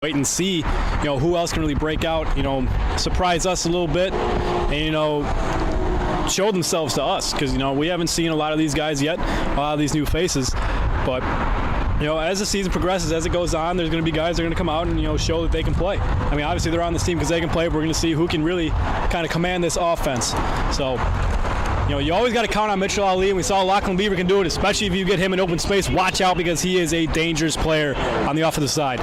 Wait and see, who else can really break out, surprise us a little bit, and, show themselves to us, because, we haven't seen a lot of these guys yet, a lot of these new faces, but, as the season progresses, as it goes on, there's going to be guys that are going to come out and, show that they can play. I mean, obviously they're on this team because they can play, but we're going to see who can really kind of command this offense. So, you always got to count on Mitchell Ali, and we saw Lachlan Beaver can do it, especially if you get him in open space. Watch out, because he is a dangerous player on the offensive side.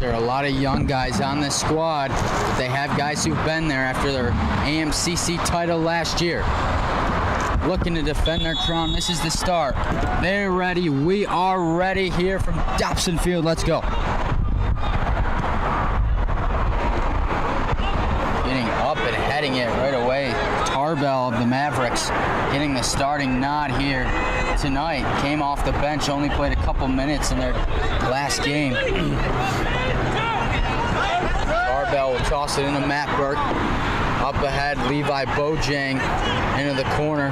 There are a lot of young guys on this squad, but they have guys who've been there after their AMCC title last year. Looking to defend their crown. This is the start. They're ready. We are ready here from Dobson Field. Let's go. Getting up and heading it right away. Tarbell of the Mavericks getting the starting nod here tonight. Came off the bench, only played a couple minutes in their last game. Tarbell will toss it into Matt Burke. Up ahead, Levi Bojang into the corner.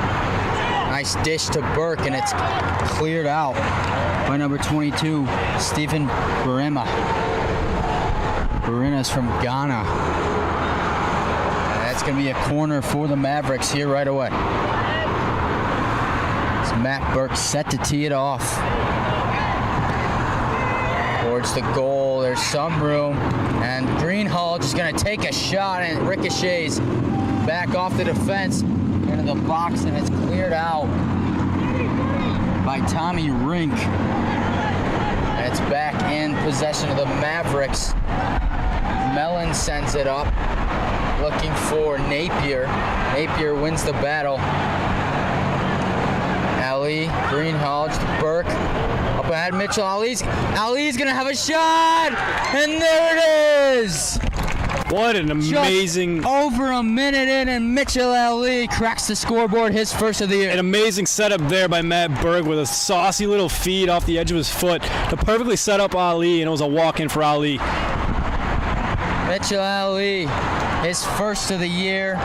Nice dish to Burke, and it's cleared out by number 22, Stephen Barima. Barina's from Ghana. That's going to be a corner for the Mavericks here right away. It's Matt Burke set to tee it off. Towards the goal, there's some room, and Greenhall just going to take a shot, and it ricochets back off the defense into the box, and it's cleared out by Tommy Rink. And it's back in possession of the Mavericks. Mellon sends it up, looking for Napier. Napier wins the battle. Ali, Greenhall, Burke. Up ahead, Mitchell. Ali's gonna have a shot, and there it is. What an amazing... Just over a minute in, and Mitchell Ali cracks the scoreboard, his first of the year. An amazing setup there by Matt Berg with a saucy little feed off the edge of his foot to perfectly set up Ali, and it was a walk-in for Ali. Mitchell Ali, his first of the year.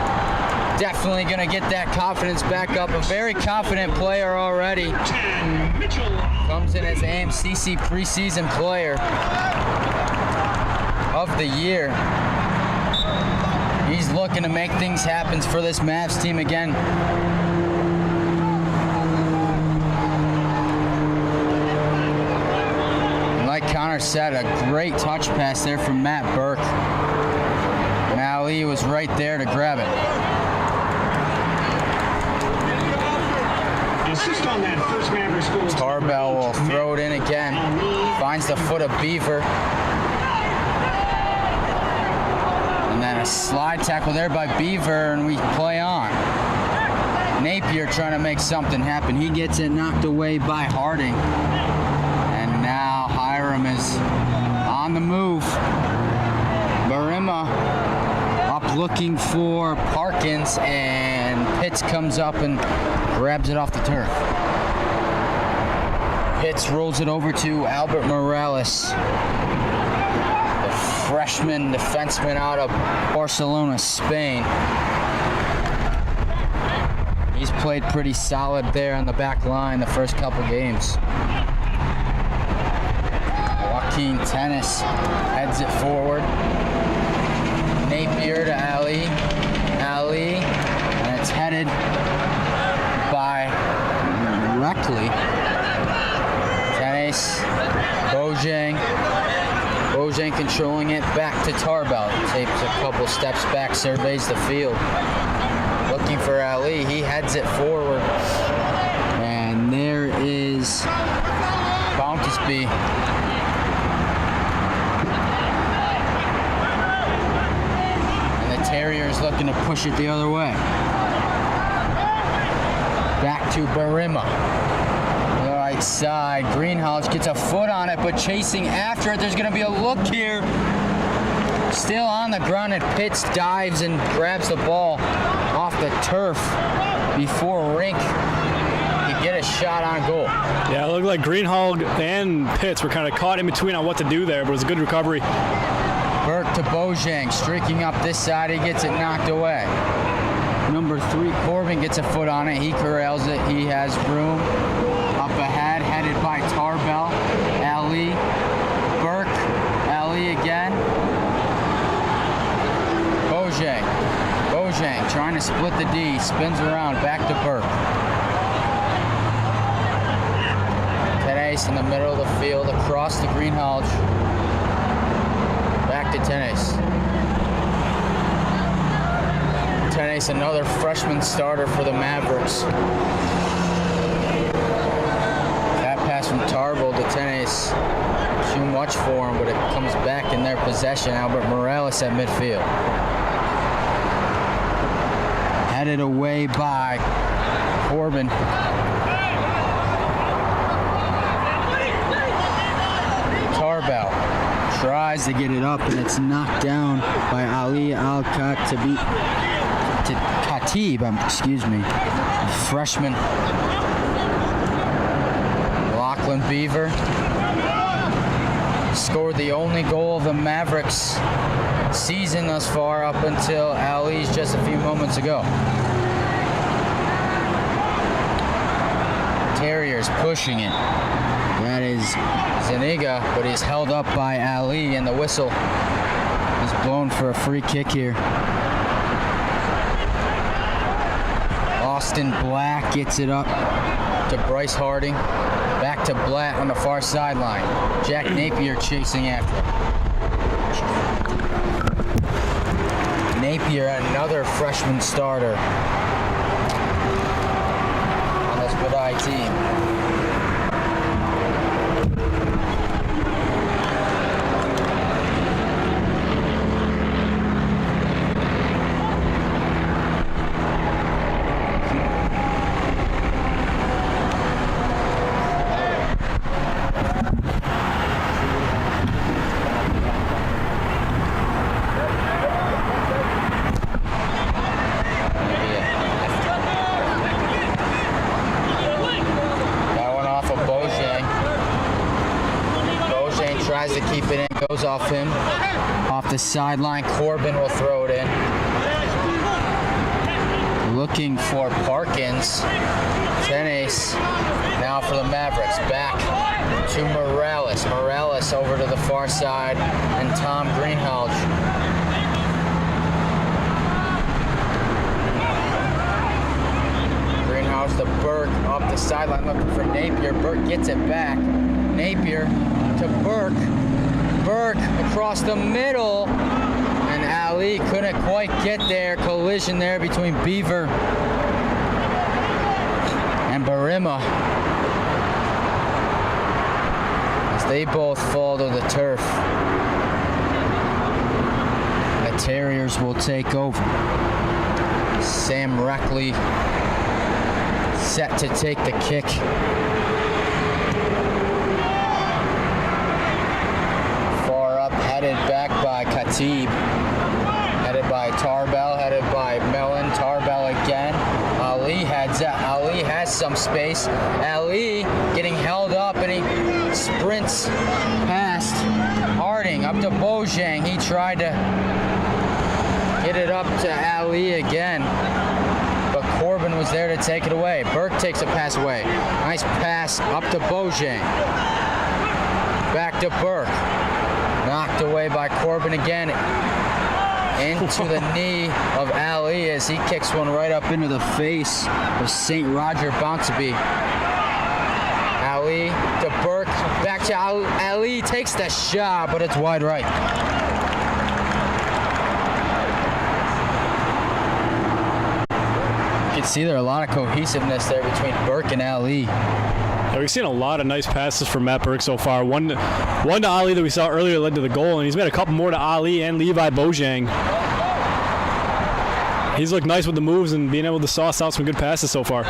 Definitely going to get that confidence back up. A very confident player already. Comes in as AMCC preseason player of the year. He's looking to make things happen for this Mavs team again. And like Connor said, a great touch pass there from Matt Burke. And Ali was right there to grab it. Tarbell will throw it in again. Finds the foot of Beaver. And then a slide tackle there by Beaver, and we play on. Napier trying to make something happen. He gets it knocked away by Harding. And now Hiram is on the move. Barima up looking for Parkins, and Pitts comes up and grabs it off the turf. Pitts rolls it over to Albert Morales, the freshman defenseman out of Barcelona, Spain. He's played pretty solid there on the back line the first couple games. Joaquin Tennis heads it forward. Napier to Ali, and it's headed by Reckley. Tennis, Bojang controlling it back to Tarbell. Takes a couple steps back, surveys the field. Looking for Ali, he heads it forward. And there is Bountisby. Terriers looking to push it the other way. Back to Barima. The right side. Greenhouse gets a foot on it, but chasing after it. There's going to be a look here. Still on the ground, and Pitts dives and grabs the ball off the turf before Rink could get a shot on goal. Yeah, it looked like Greenhall and Pitts were kind of caught in between on what to do there, but it was a good recovery. Burke to Bojang, streaking up this side, he gets it knocked away. Number 3, Corbin gets a foot on it, he corrals it, he has room. Up ahead, headed by Tarbell, Ali, Burke, Ali again. trying to split the D. Spins around, back to Burke. Tenace in the middle of the field, across the green halge. Back to Tenace. Tenace, another freshman starter for the Mavericks. That pass from Tarble to Tenace. Too much for him, but it comes back in their possession. Albert Morales at midfield. Headed away by Corbin. Tarbell tries to get it up, and it's knocked down by Ali Al-Khatib. Excuse me, freshman. Lachlan Beaver scored the only goal of the Mavericks season thus far up until Ali's just a few moments ago. Terriers pushing it. That is Zuniga, but he's held up by Ali, and the whistle is blown for a free kick here. Austin Black gets it up to Bryce Harding. Back to Blatt on the far sideline. Jack Napier chasing after him. Napier, another freshman starter on this Medaille team. Tries to keep it in, goes off him. Off the sideline, Corbin will throw it in. Looking for Parkins. Tenace now for the Mavericks. Back to Morales. Morales over to the far side, and Tom Greenhalgh. Greenhalgh to Burke, up the sideline looking for Napier. Burke gets it back. Napier to Burke. Burke across the middle, and Ali couldn't quite get there. Collision there between Beaver and Barima as they both fall to the turf. The Terriers will take over. Sam Reckley set to take the kick. Headed back by Khatib, headed by Tarbell, headed by Mellon, Tarbell again. Ali has some space. Ali getting held up, and he sprints past Harding up to Bojang. He tried to get it up to Ali again, but Corbin was there to take it away. Burke takes a pass away. Nice pass up to Bojang. Back to Burke. Knocked away by Corbin again. Into the knee of Ali as he kicks one right up into the face of St. Roger Bounceby. Ali to Burke. Back to Ali. Ali takes the shot, but it's wide right. You can see there a lot of cohesiveness there between Burke and Ali. Yeah, we've seen a lot of nice passes from Matt Burke so far. One to Ali that we saw earlier led to the goal, and he's made a couple more to Ali and Levi Bojang. He's looked nice with the moves and being able to sauce out some good passes so far.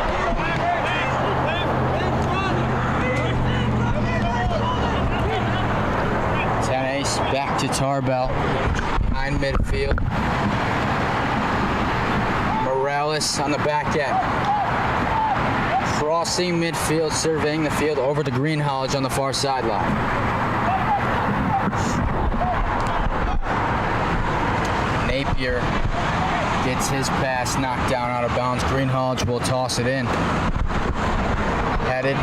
Tenace back to Tarbell behind midfield. Morales on the back end. Crossing midfield, surveying the field over to Greenhalgh on the far sideline. Napier gets his pass knocked down out of bounds. Greenhalgh will toss it in. Headed.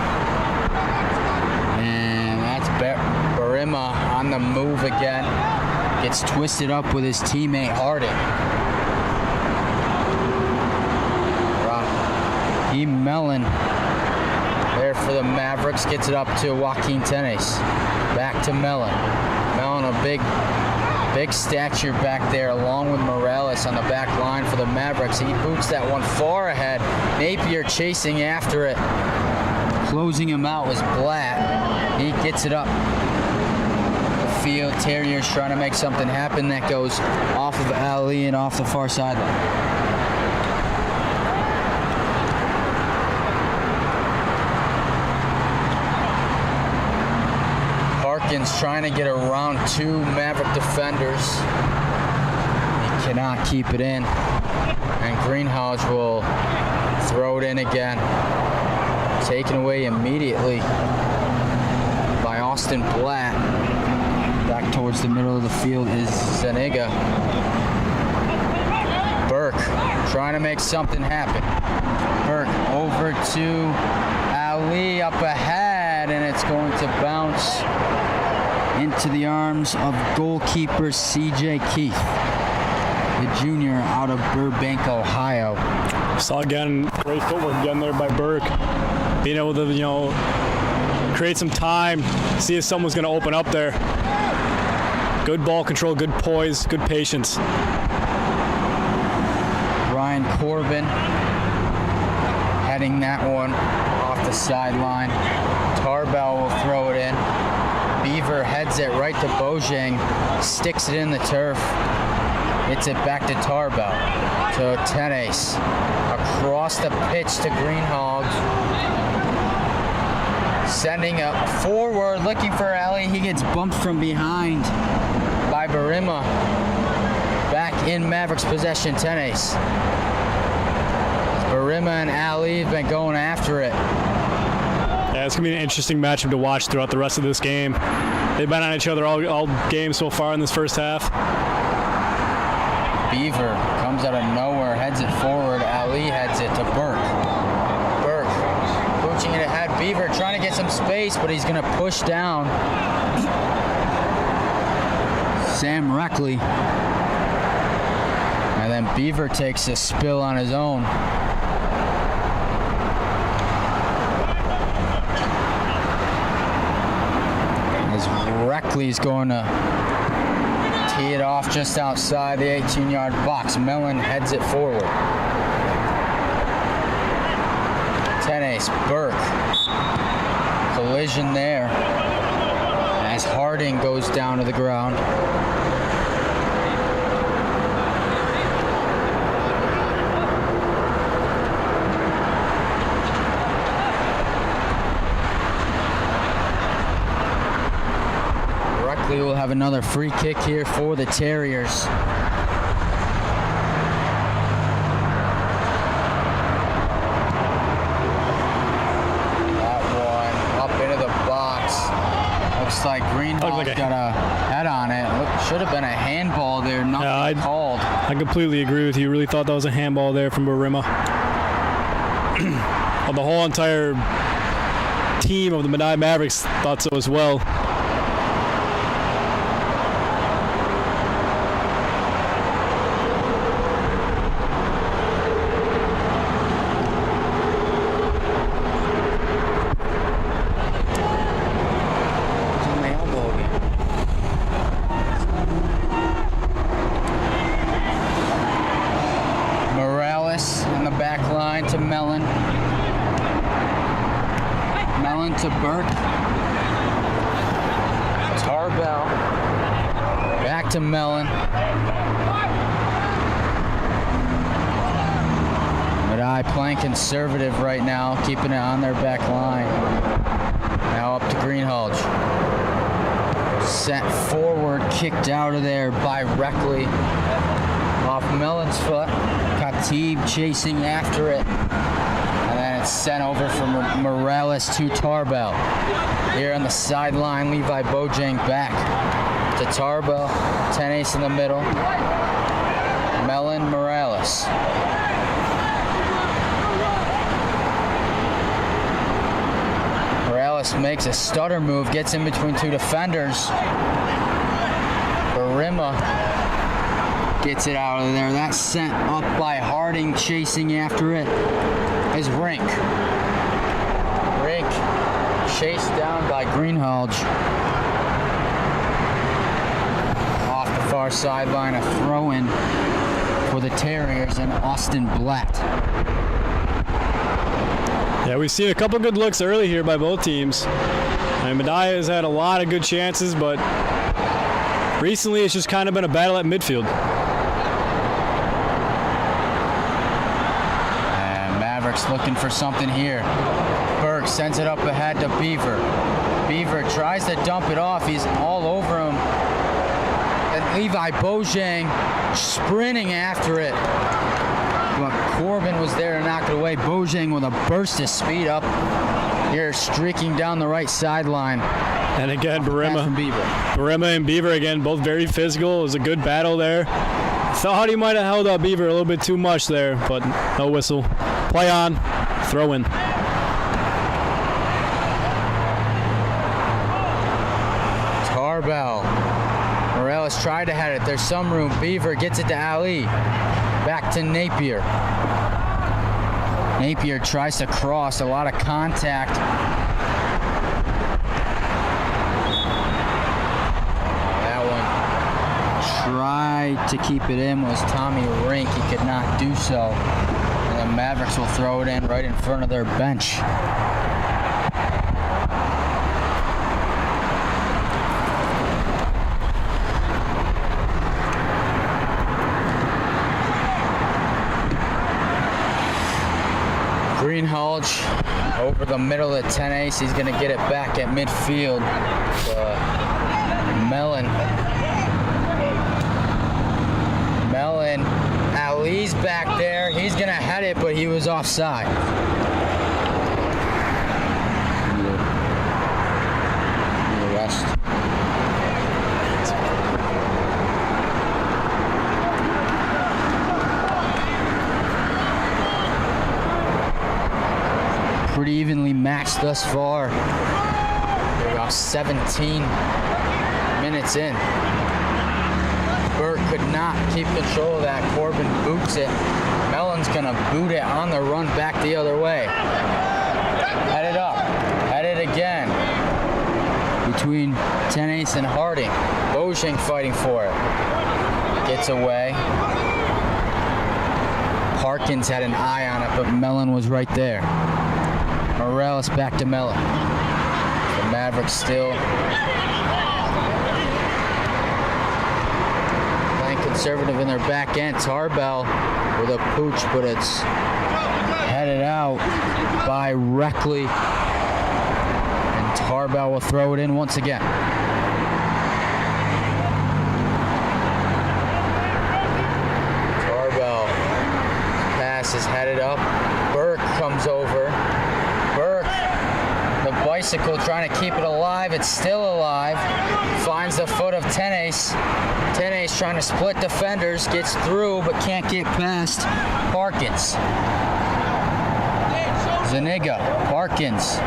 And that's Barima on the move again. Gets twisted up with his teammate Harding. Team Mellon there for the Mavericks. Gets it up to Joaquin Tenes. Back to Mellon. Mellon, a big stature back there, along with Morales on the back line for the Mavericks. He boots that one far ahead. Napier chasing after it. Closing him out was Blatt. He gets it up the field. Terriers trying to make something happen. That goes off of Ali and off the far sideline. Parkins trying to get around two Maverick defenders. He cannot keep it in. And Greenhouse will throw it in again. Taken away immediately by Austin Blatt. Back towards the middle of the field is Zuniga. Burke trying to make something happen. Burke over to Ali up ahead, and it's going to bounce into the arms of goalkeeper C.J. Keith, the junior out of Burbank, Ohio. Saw again, great footwork again there by Burke. Being able to, create some time, see if someone's going to open up there. Good ball control, good poise, good patience. Ryan Corbin heading that one off the sideline. Tarbell will throw it in. Beaver heads it right to Bojang, sticks it in the turf. It's it back to Tarbell, to Tenes. Across the pitch to Greenhalgh. Sending up forward, looking for Ali. He gets bumped from behind by Barima. Back in Mavericks possession, Tenes. Barima and Ali have been going after it. Yeah, it's going to be an interesting matchup to watch throughout the rest of this game. They've been on each other all game so far in this first half. Beaver comes out of nowhere, heads it forward. Ali heads it to Burke. Burke coaching it ahead. Beaver trying to get some space, but he's going to push down Sam Reckley. And then Beaver takes a spill on his own. As Reckley's going to tee it off just outside the 18-yard box. Mellon heads it forward. Tenes, Burke. Collision there as Harding goes down to the ground. We will have another free kick here for the Terriers. That one up into the box. Looks like Greenhalgh got a head on it. Should have been a handball there. Nothing called. I completely agree with you. Really thought that was a handball there from Barima. Well, the whole entire team of the Medaille Mavericks thought so as well. To Mellon. Mellon to Burke. Tarbell. Back to Mellon. Medaille playing conservative right now, keeping it on their back line. Now up to Greenhalgh. Sent forward, kicked out of there by Reckley. Off Mellon's foot. Khatib chasing after it. And then it's sent over from Morales to Tarbell. Here on the sideline, Levi Bojang back to Tarbell. Tenes in the middle. Mellon, Morales. Morales makes a stutter move, gets in between two defenders. Barima Gets it out of there. That's sent up by Harding. Chasing after it is Rink. Rink chased down by Greenhalgh. Off the far sideline, a throw-in for the Terriers and Austin Blatt. Yeah, we've seen a couple good looks early here by both teams. And Medaille has had a lot of good chances, but recently it's just kind of been a battle at midfield. And Mavericks looking for something here. Burke sends it up ahead to Beaver. Beaver tries to dump it off. He's all over him. And Levi Bojang sprinting after it. But Corbin was there to knock it away. Bojang with a burst of speed up here, streaking down the right sideline. And again, Barima and Beaver again, both very physical. It was a good battle there. Thought he might have held up Beaver a little bit too much there, but no whistle. Play on, throw in. Tarbell. Morales tried to head it. There's some room. Beaver gets it to Ali. Back to Napier. Napier tries to cross. A lot of contact. That one tried to keep it in was Tommy Rink. He could not do so. And the Mavericks will throw it in right in front of their bench. Greenhalgh over the middle of 10 ace. He's going to get it back at midfield. Mellon. Ali's back there. He's going to head it, but he was offside. Rest. Pretty evenly matched thus far. We're about 17 minutes in. Burke could not keep control of that. Corbin boots it. Mellon's gonna boot it on the run back the other way. Headed up. Headed again. Between 10 ace and Harding. Bojang fighting for it. Gets away. Parkins had an eye on it, but Mellon was right there. Morales back to Mellon. The Mavericks still playing conservative in their back end. Tarbell with a pooch, but it's headed out by Reckley. And Tarbell will throw it in once again. Tarbell pass is headed up. Burke comes over. Bicycle trying to keep it alive. It's still alive. Finds the foot of 10 ace. 10 ace trying to split defenders. Gets through but can't get past Parkins. Zuniga. Parkins.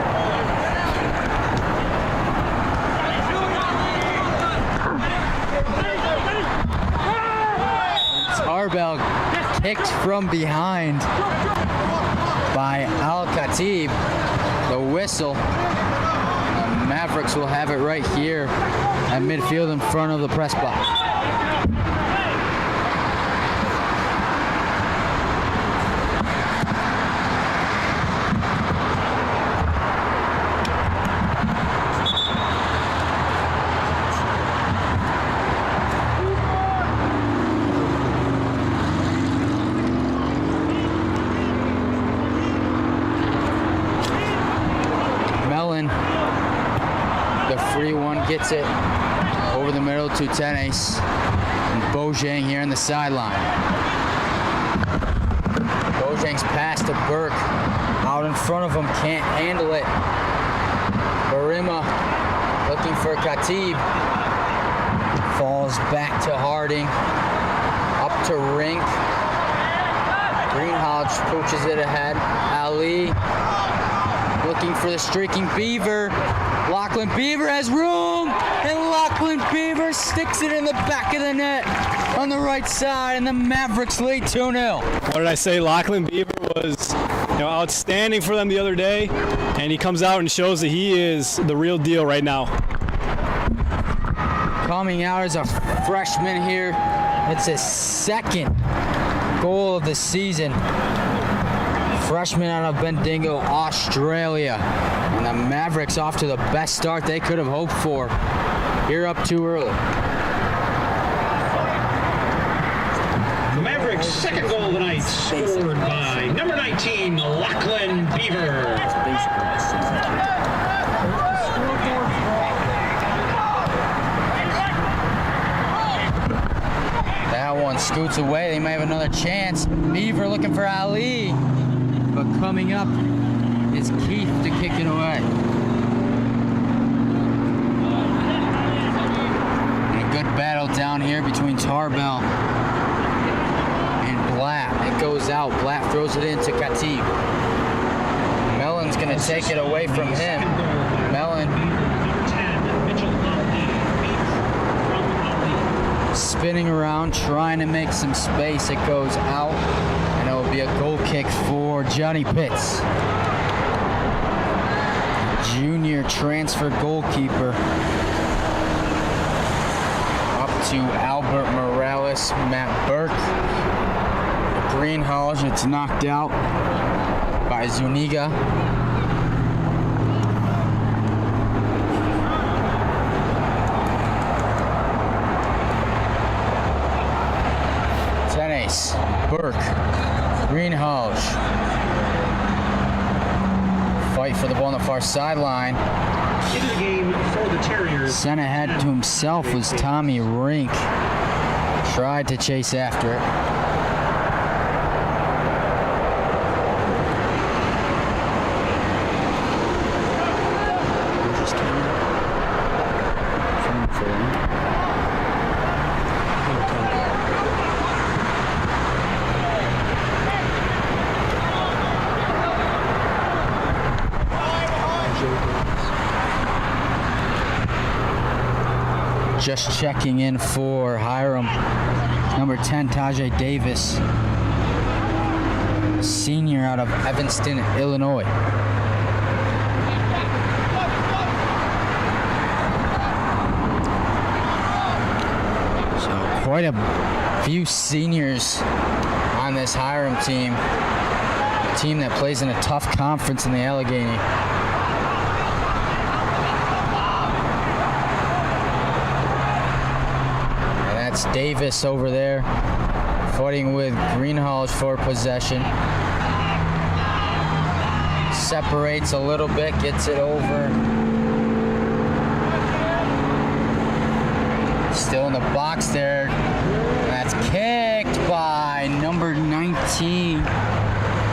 Tarbell kicked from behind by Al-Khatib. The whistle. The Mavericks will have it right here at midfield in front of the press box. Gets it over the middle to 10 ace. And Bojang here on the sideline. Bojang's pass to Burke. Out in front of him, can't handle it. Barima looking for Khatib. Falls back to Harding. Up to Rink. Greenhalgh pushes it ahead. Ali looking for the streaking Beaver. Lachlan Beaver has room, and Lachlan Beaver sticks it in the back of the net. on the right side, and the Mavericks lead 2-0. What did I say? Lachlan Beaver was outstanding for them the other day, and he comes out and shows that he is the real deal right now. Coming out as a freshman here. It's his second goal of the season. Freshman out of Bendigo, Australia. And the Mavericks off to the best start they could have hoped for. You're up too early. The Mavericks' second goal of the night, scored by number 19, Lachlan Beaver. That one scoots away. They might have another chance. Beaver looking for Ali. But coming up is Keith to kick it away. And a good battle down here between Tarbell and Blatt. It goes out. Blatt throws it into Khatib. Mellon's going to take it away from him. Mellon spinning around, trying to make some space. It goes out, and it will be a goal kick for Johnny Pitts. Junior transfer goalkeeper. Up to Albert Morales, Matt Burke. Greenhalgh, it's knocked out by Zuniga. Tennis, Burke, Greenhalgh. Fight for the ball on the far sideline. Into the game for the Terriers. Sent ahead to himself was Tommy Rink. Tried to chase after it. Just checking in for Hiram, number 10, Tajay Davis, senior out of Evanston, Illinois. So quite a few seniors on this Hiram team, a team that plays in a tough conference in the Allegheny. Davis over there fighting with Greenhalgh for possession. Separates a little bit, gets it over. Still in the box there. And that's kicked by number 19,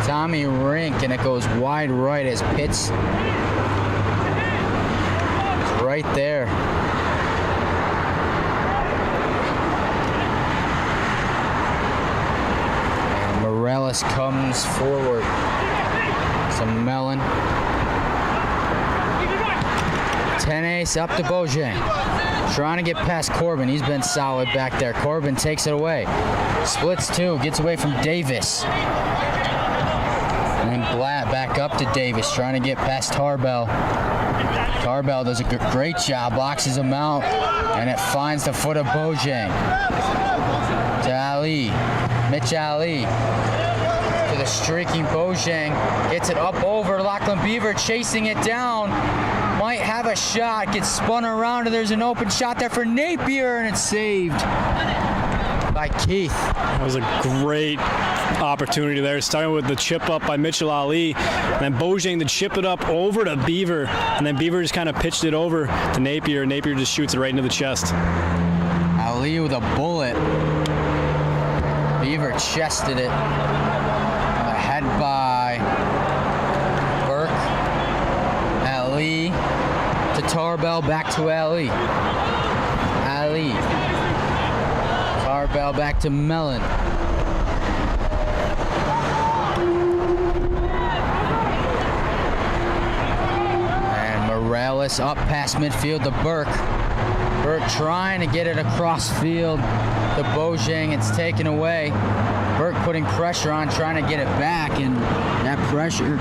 Tommy Rink, and it goes wide right as Pitts is right there. Morales comes forward. Some Mellon. 10-ace up to Bojang. Trying to get past Corbin. He's been solid back there. Corbin takes it away. Splits two. Gets away from Davis. And then Blatt back up to Davis. Trying to get past Tarbell. Tarbell does a great job. Boxes him out. And it finds the foot of Bojang. To Ali. Mitch Ali. To the streaking Bojang. Gets it up over Lachlan Beaver, chasing it down. Might have a shot. Gets spun around, and there's an open shot there for Napier, and it's saved by Keith. That was a great opportunity there, starting with the chip up by Mitchell Ali, and then Bojang to chip it up over to Beaver, and then Beaver just kind of pitched it over to Napier. Napier just shoots it right into the chest. Ali with a bullet. Beaver chested it. Head by Burke. Ali to Tarbell, back to Ali. Ali. Tarbell back to Mellon. And Morales up past midfield to Burke. Burke trying to get it across field. to Bojang. It's taken away. Burke putting pressure on, trying to get it back, and that pressure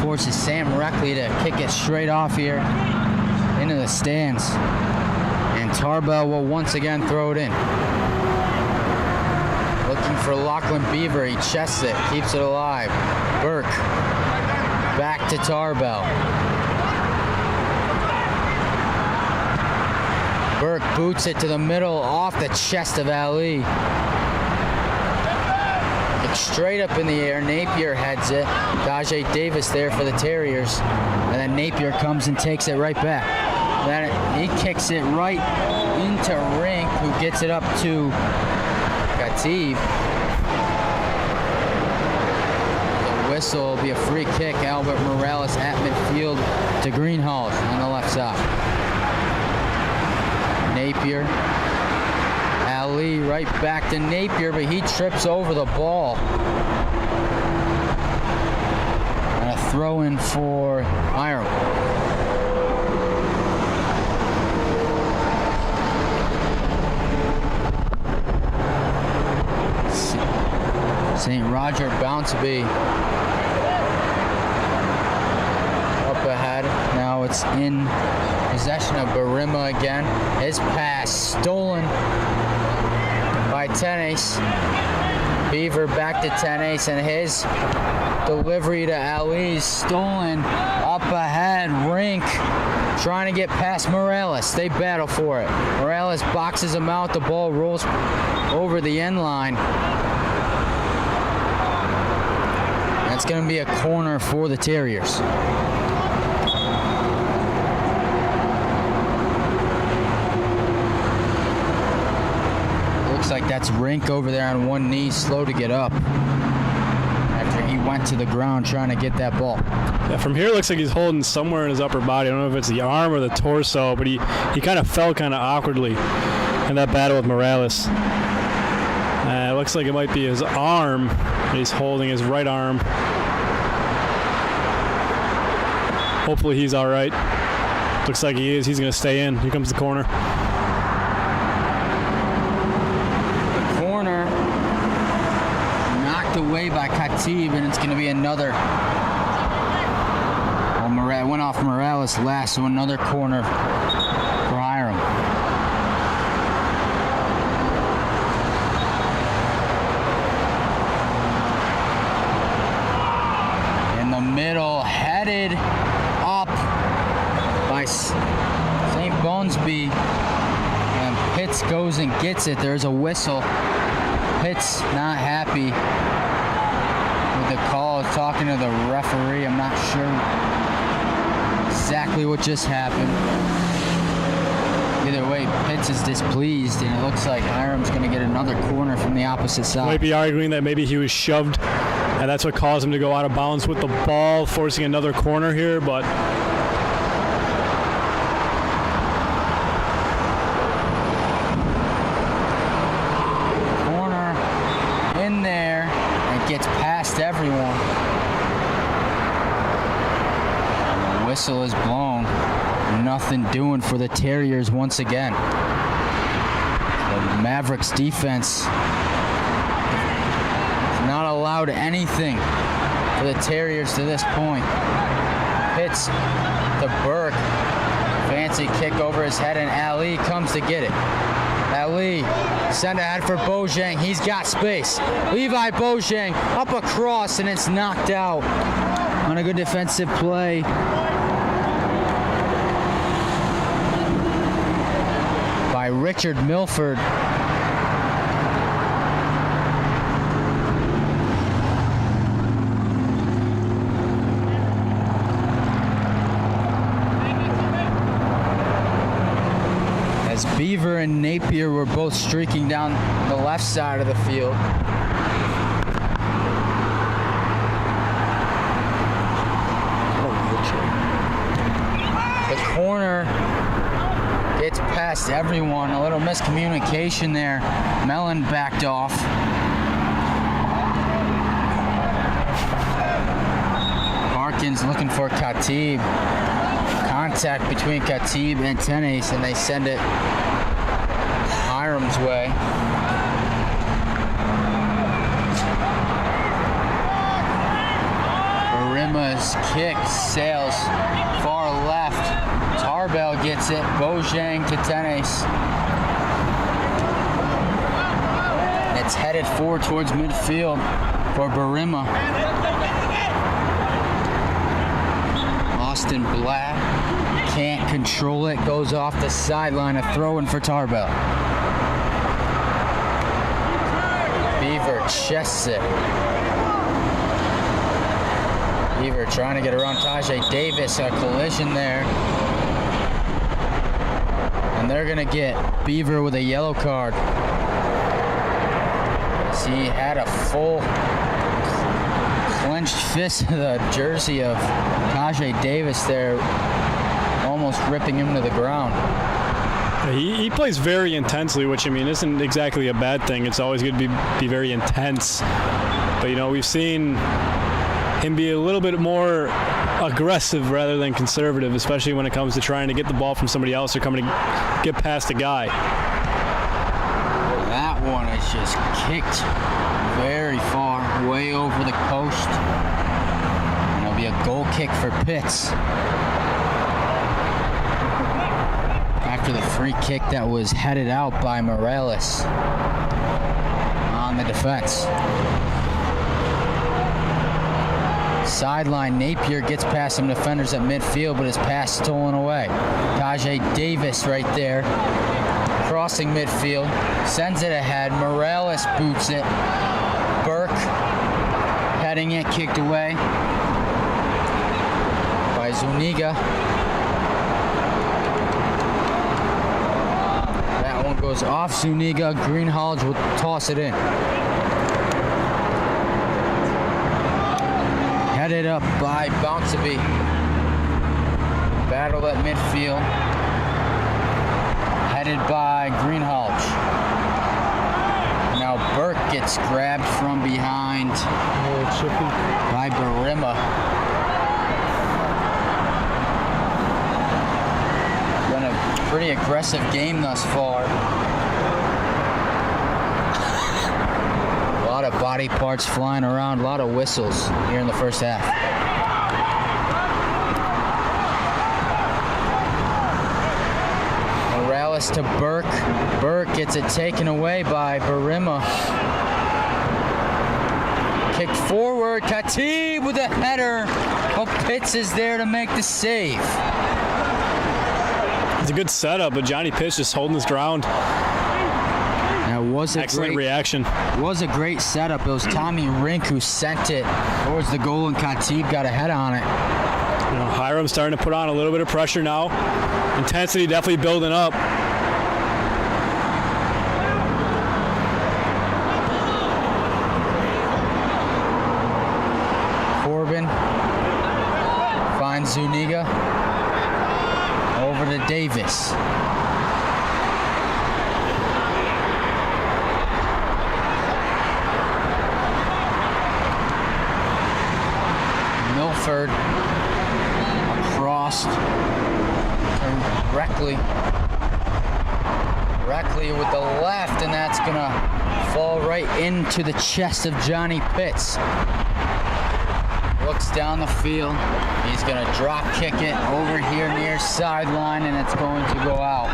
forces Sam Reckley to kick it straight off here into the stands. And Tarbell will once again throw it in. Looking for Lachlan Beaver. He chests it, keeps it alive. Burke back to Tarbell. Burke boots it to the middle off the chest of Ali. It's straight up in the air. Napier heads it. Dajay Davis there for the Terriers. And then Napier comes and takes it right back. Then he kicks it right into Rink, who gets it up to Khatib. The whistle will be a free kick. Albert Morales at midfield to Greenhalgh on the left side. Napier. Ali right back to Napier, but he trips over the ball. And a throw in for Hiram. St. Roger Bounce-B up ahead. Now it's in possession of Barima again. His pass stolen by Tenace. Beaver back to Tenace, and his delivery to Ali is stolen up ahead. Rink trying to get past Morales. They battle for it. Morales boxes him out. The ball rolls over the end line. It's going to be a corner for the Terriers. Looks like that's Rink over there on one knee, slow to get up after he went to the ground trying to get that ball. Yeah, from here it looks like he's holding somewhere in his upper body. I don't know if it's the arm or the torso, but he kind of fell kind of awkwardly in that battle with Morales. It looks like it might be his arm. He's holding his right arm. Hopefully he's all right. Looks like he is. He's going to stay in. Here comes the corner. The corner knocked away by Khatib, and it's going to be another. Well, went off Morales last, so another corner for Hiram. In the middle, headed up by St. Bonesby, and Pitts goes and gets it. There's a whistle. Pitts not happy with the call, talking to the referee. I'm not sure exactly what just happened. Either way, Pitts is displeased, and it looks like Hiram's going to get another corner from the opposite side. Might be arguing that maybe he was shoved, and that's what caused him to go out of bounds with the ball, forcing another corner here, but corner in there, and gets past everyone. And the whistle is blown. Nothing doing for the Terriers once again. The Mavericks defense not allowed anything for the Terriers to this point. Pitts to Burke. Fancy kick over his head, and Ali comes to get it. Ali send ahead for Bojang. He's got space. Levi Bojang up across, and it's knocked out on a good defensive play. By Richard Milford. As Beaver and Napier were both streaking down the left side of the field. The corner gets past everyone. A little miscommunication there. Mellon backed off. Harkins looking for Khatib. Contact between Khatib and Tenace, and they send it Hiram's way. Beaver's kick sails far left. Tarbell gets it. Bojang to Tenes. It's headed forward towards midfield for Barima. Austin Black can't control it. Goes off the sideline. A throw-in for Tarbell. Beaver chests it. Beaver trying to get around Tajay Davis. A collision there. And they're going to get Beaver with a yellow card. He had a full clenched fist of the jersey of Tajay Davis there, almost ripping him to the ground. He plays very intensely, which, I mean, isn't exactly a bad thing. It's always good to be very intense. But, you know, we've seen him be a little bit more aggressive rather than conservative, especially when it comes to trying to get the ball from somebody else or coming to get past a guy. That one is just kicked very far, way over the post. And it'll be a goal kick for Pitts. After the free kick that was headed out by Morales on the defense. Sideline, Napier gets past some defenders at midfield, but his pass stolen away. Tajay Davis right there, crossing midfield, sends it ahead. Morales boots it. Burke heading it, kicked away by Zuniga. That one goes off Zuniga. Greenhalgh will toss it in. Headed up by Bounceby. Battle at midfield. Headed by Greenhalgh. Now Burke gets grabbed from behind by Barima. Been a pretty aggressive game thus far. A lot of body parts flying around, a lot of whistles here in the first half. Morales to Burke. Burke gets it taken away by Barima. Kicked forward. Khatib with a header. Oh, Pitts is there to make the save. It's a good setup, but Johnny Pitts just holding his ground. That was a excellent great reaction. Was a great setup. It was Tommy Rink who sent it towards the goal, and Khatib got a head on it. You know, Hiram's starting to put on a little bit of pressure now. Intensity definitely building up. Corbin finds Zuniga. Over to Davis. Milford across to Reckley. Reckley with the left, and that's gonna fall right into the chest of Johnny Pitts. Looks down the field. He's gonna drop kick it over here near sideline, and it's going to go out.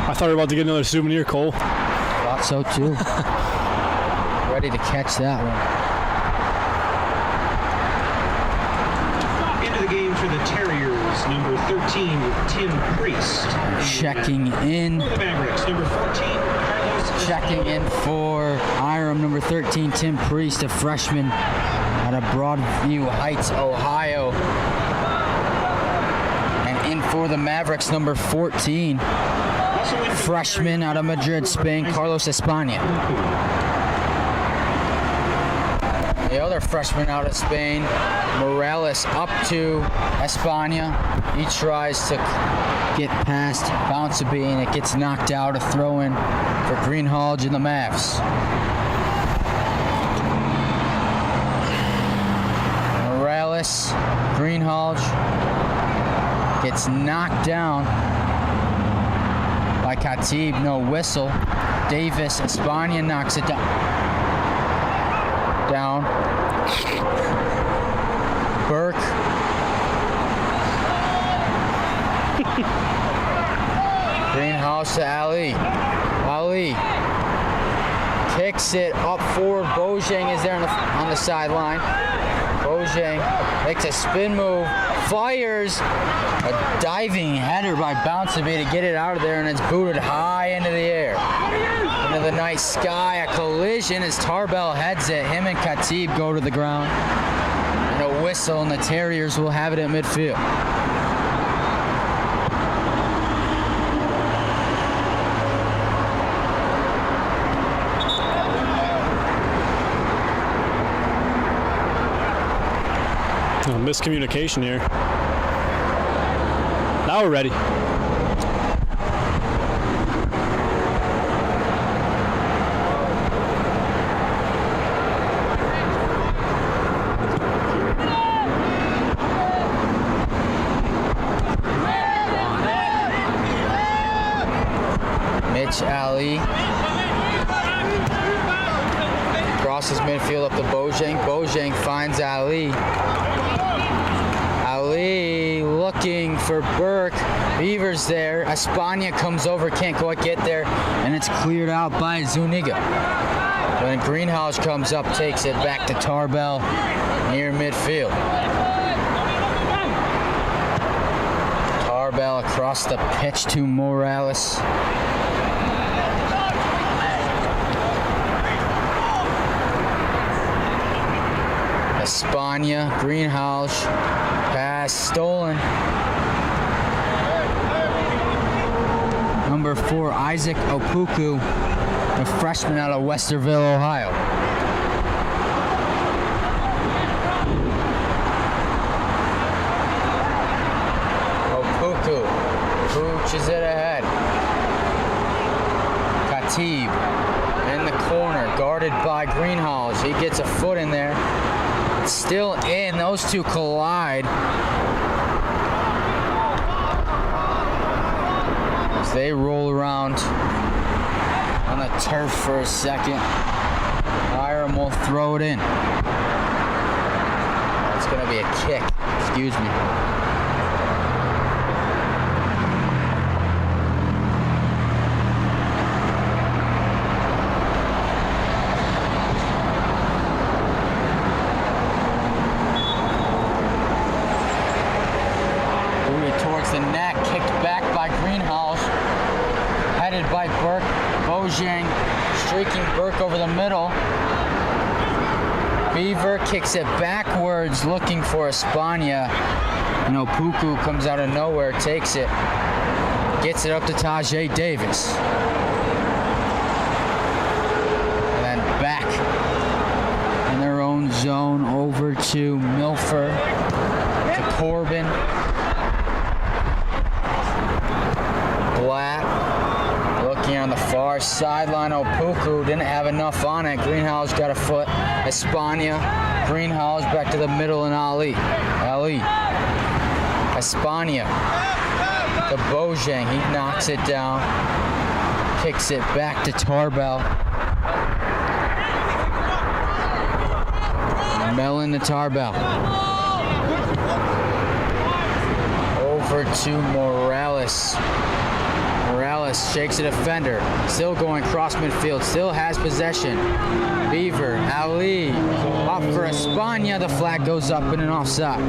I thought we were about to get another souvenir, Cole. Thought so too. Ready to catch that one. Into the game for the Terriers, number 13, Tim Priest. Checking in. For the Mavericks, number 14, Carlos. Checking in for Hiram, number 13, Tim Priest, a freshman out of Broadview Heights, Ohio. And in for the Mavericks, number 14, freshman out of Madrid, Spain, Carlos España. The other freshman out of Spain, Morales, up to España. He tries to get past Bounceby, and it gets knocked out. A throw-in for Greenhalgh and the Mavs. Morales, Greenhalgh gets knocked down by Khatib. No whistle. Davis, España knocks it down. Burke. Greenhouse to Ali. Ali kicks it up forward. Bojang is there on the sideline. Bojang makes a spin move, fires a diving header by Bounceabee to get it out of there, and it's booted high into the air. Into the night sky, a collision as Tarbell heads it. Him and Khatib go to the ground. And a whistle, and the Terriers will have it at midfield. Miscommunication here. Now we're ready. Mitch Ali crosses midfield up to Bojang. Bojang finds Ali. Ali looking for Burke. Beavers there. Espana comes over, can't quite get there, and it's cleared out by Zuniga. When Greenhouse comes up, takes it back to Tarbell near midfield. Tarbell across the pitch to Morales. Espana, Greenhouse, pass stolen. Number 4, Isaac Opuku, a freshman out of Westerville, Ohio. Opuku pooches it ahead. Khatib in the corner, guarded by Greenhouse. He gets a foot in there. Still in, those two collide. As they roll around on the turf for a second. Hiram will throw it in. It's going to be a kick. Excuse me. Towards the net, kicked back by Greenhouse, headed by Burke. Bojang streaking Burke over the middle. Beaver kicks it backwards, looking for Espana. And Opuku comes out of nowhere, takes it, gets it up to Tajay Davis. And then back in their own zone over to Milford, to Corbin. Black looking on the far sideline. Opuku didn't have enough on it. Greenhouse got a foot. Espana. Greenhouse back to the middle and Ali. Espana to Bojang. He knocks it down. Kicks it back to Tarbell. Mellon to Tarbell. Over to Morales. Morales shakes a defender, still going cross midfield, still has possession. Beaver, Ali, off for Espana. The flag goes up in an offside.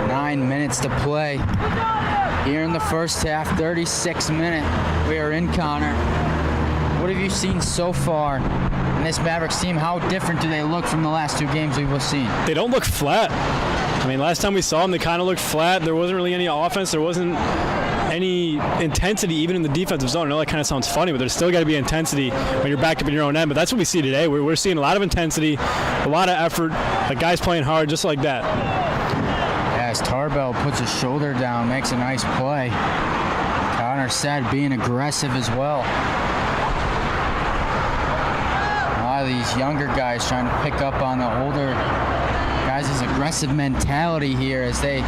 Nine minutes to play here in the first half, 36th minute. We are in Connor. What have you seen so far in this Mavericks team? How different do they look from the last two games we've seen? They don't look flat. I mean, last time we saw them, they kind of looked flat. There wasn't really any offense. There wasn't any intensity even in the defensive zone. I know that kind of sounds funny, but there's still got to be intensity when you're backed up in your own end. But that's what we see today. We're seeing a lot of intensity, a lot of effort, like guys playing hard just like that. As Tarbell puts his shoulder down, makes a nice play. Connor said being aggressive as well. These younger guys trying to pick up on the older guys' aggressive mentality here, as they,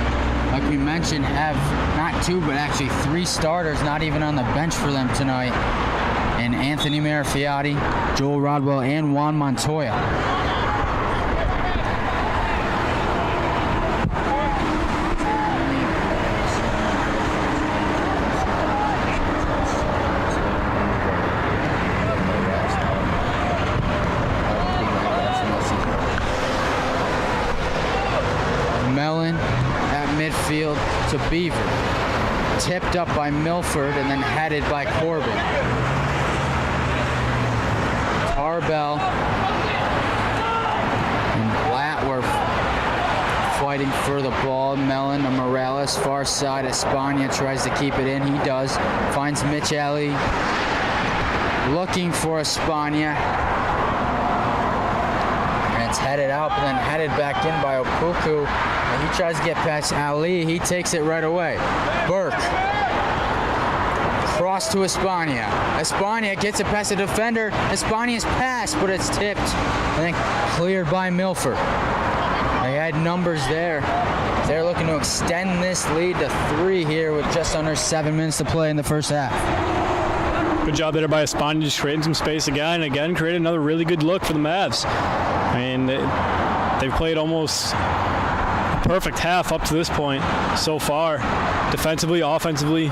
like we mentioned, have not two but actually three starters not even on the bench for them tonight, in in Anthony Marafiati, Joel Rodwell, and Juan Montoya. Mellon at midfield to Beaver. Tipped up by Milford and then headed by Corbin. Tarbell and Blatt were fighting for the ball. Mellon to Morales, far side. Espana tries to keep it in. He does. Finds Mitch Alley. Looking for Espana. And it's headed out, but then headed back in by Opuku. And he tries to get past Ali. He takes it right away. Burke. Cross to Espana. Espana gets it past the defender. Espana's pass, but it's tipped. And then cleared by Milford. They had numbers there. They're looking to extend this lead to 3 here with just under 7 minutes to play in the first half. Good job there by Espana, just creating some space again. Again, created another really good look for the Mavs. I mean, they've played almost a perfect half up to this point so far. Defensively, offensively.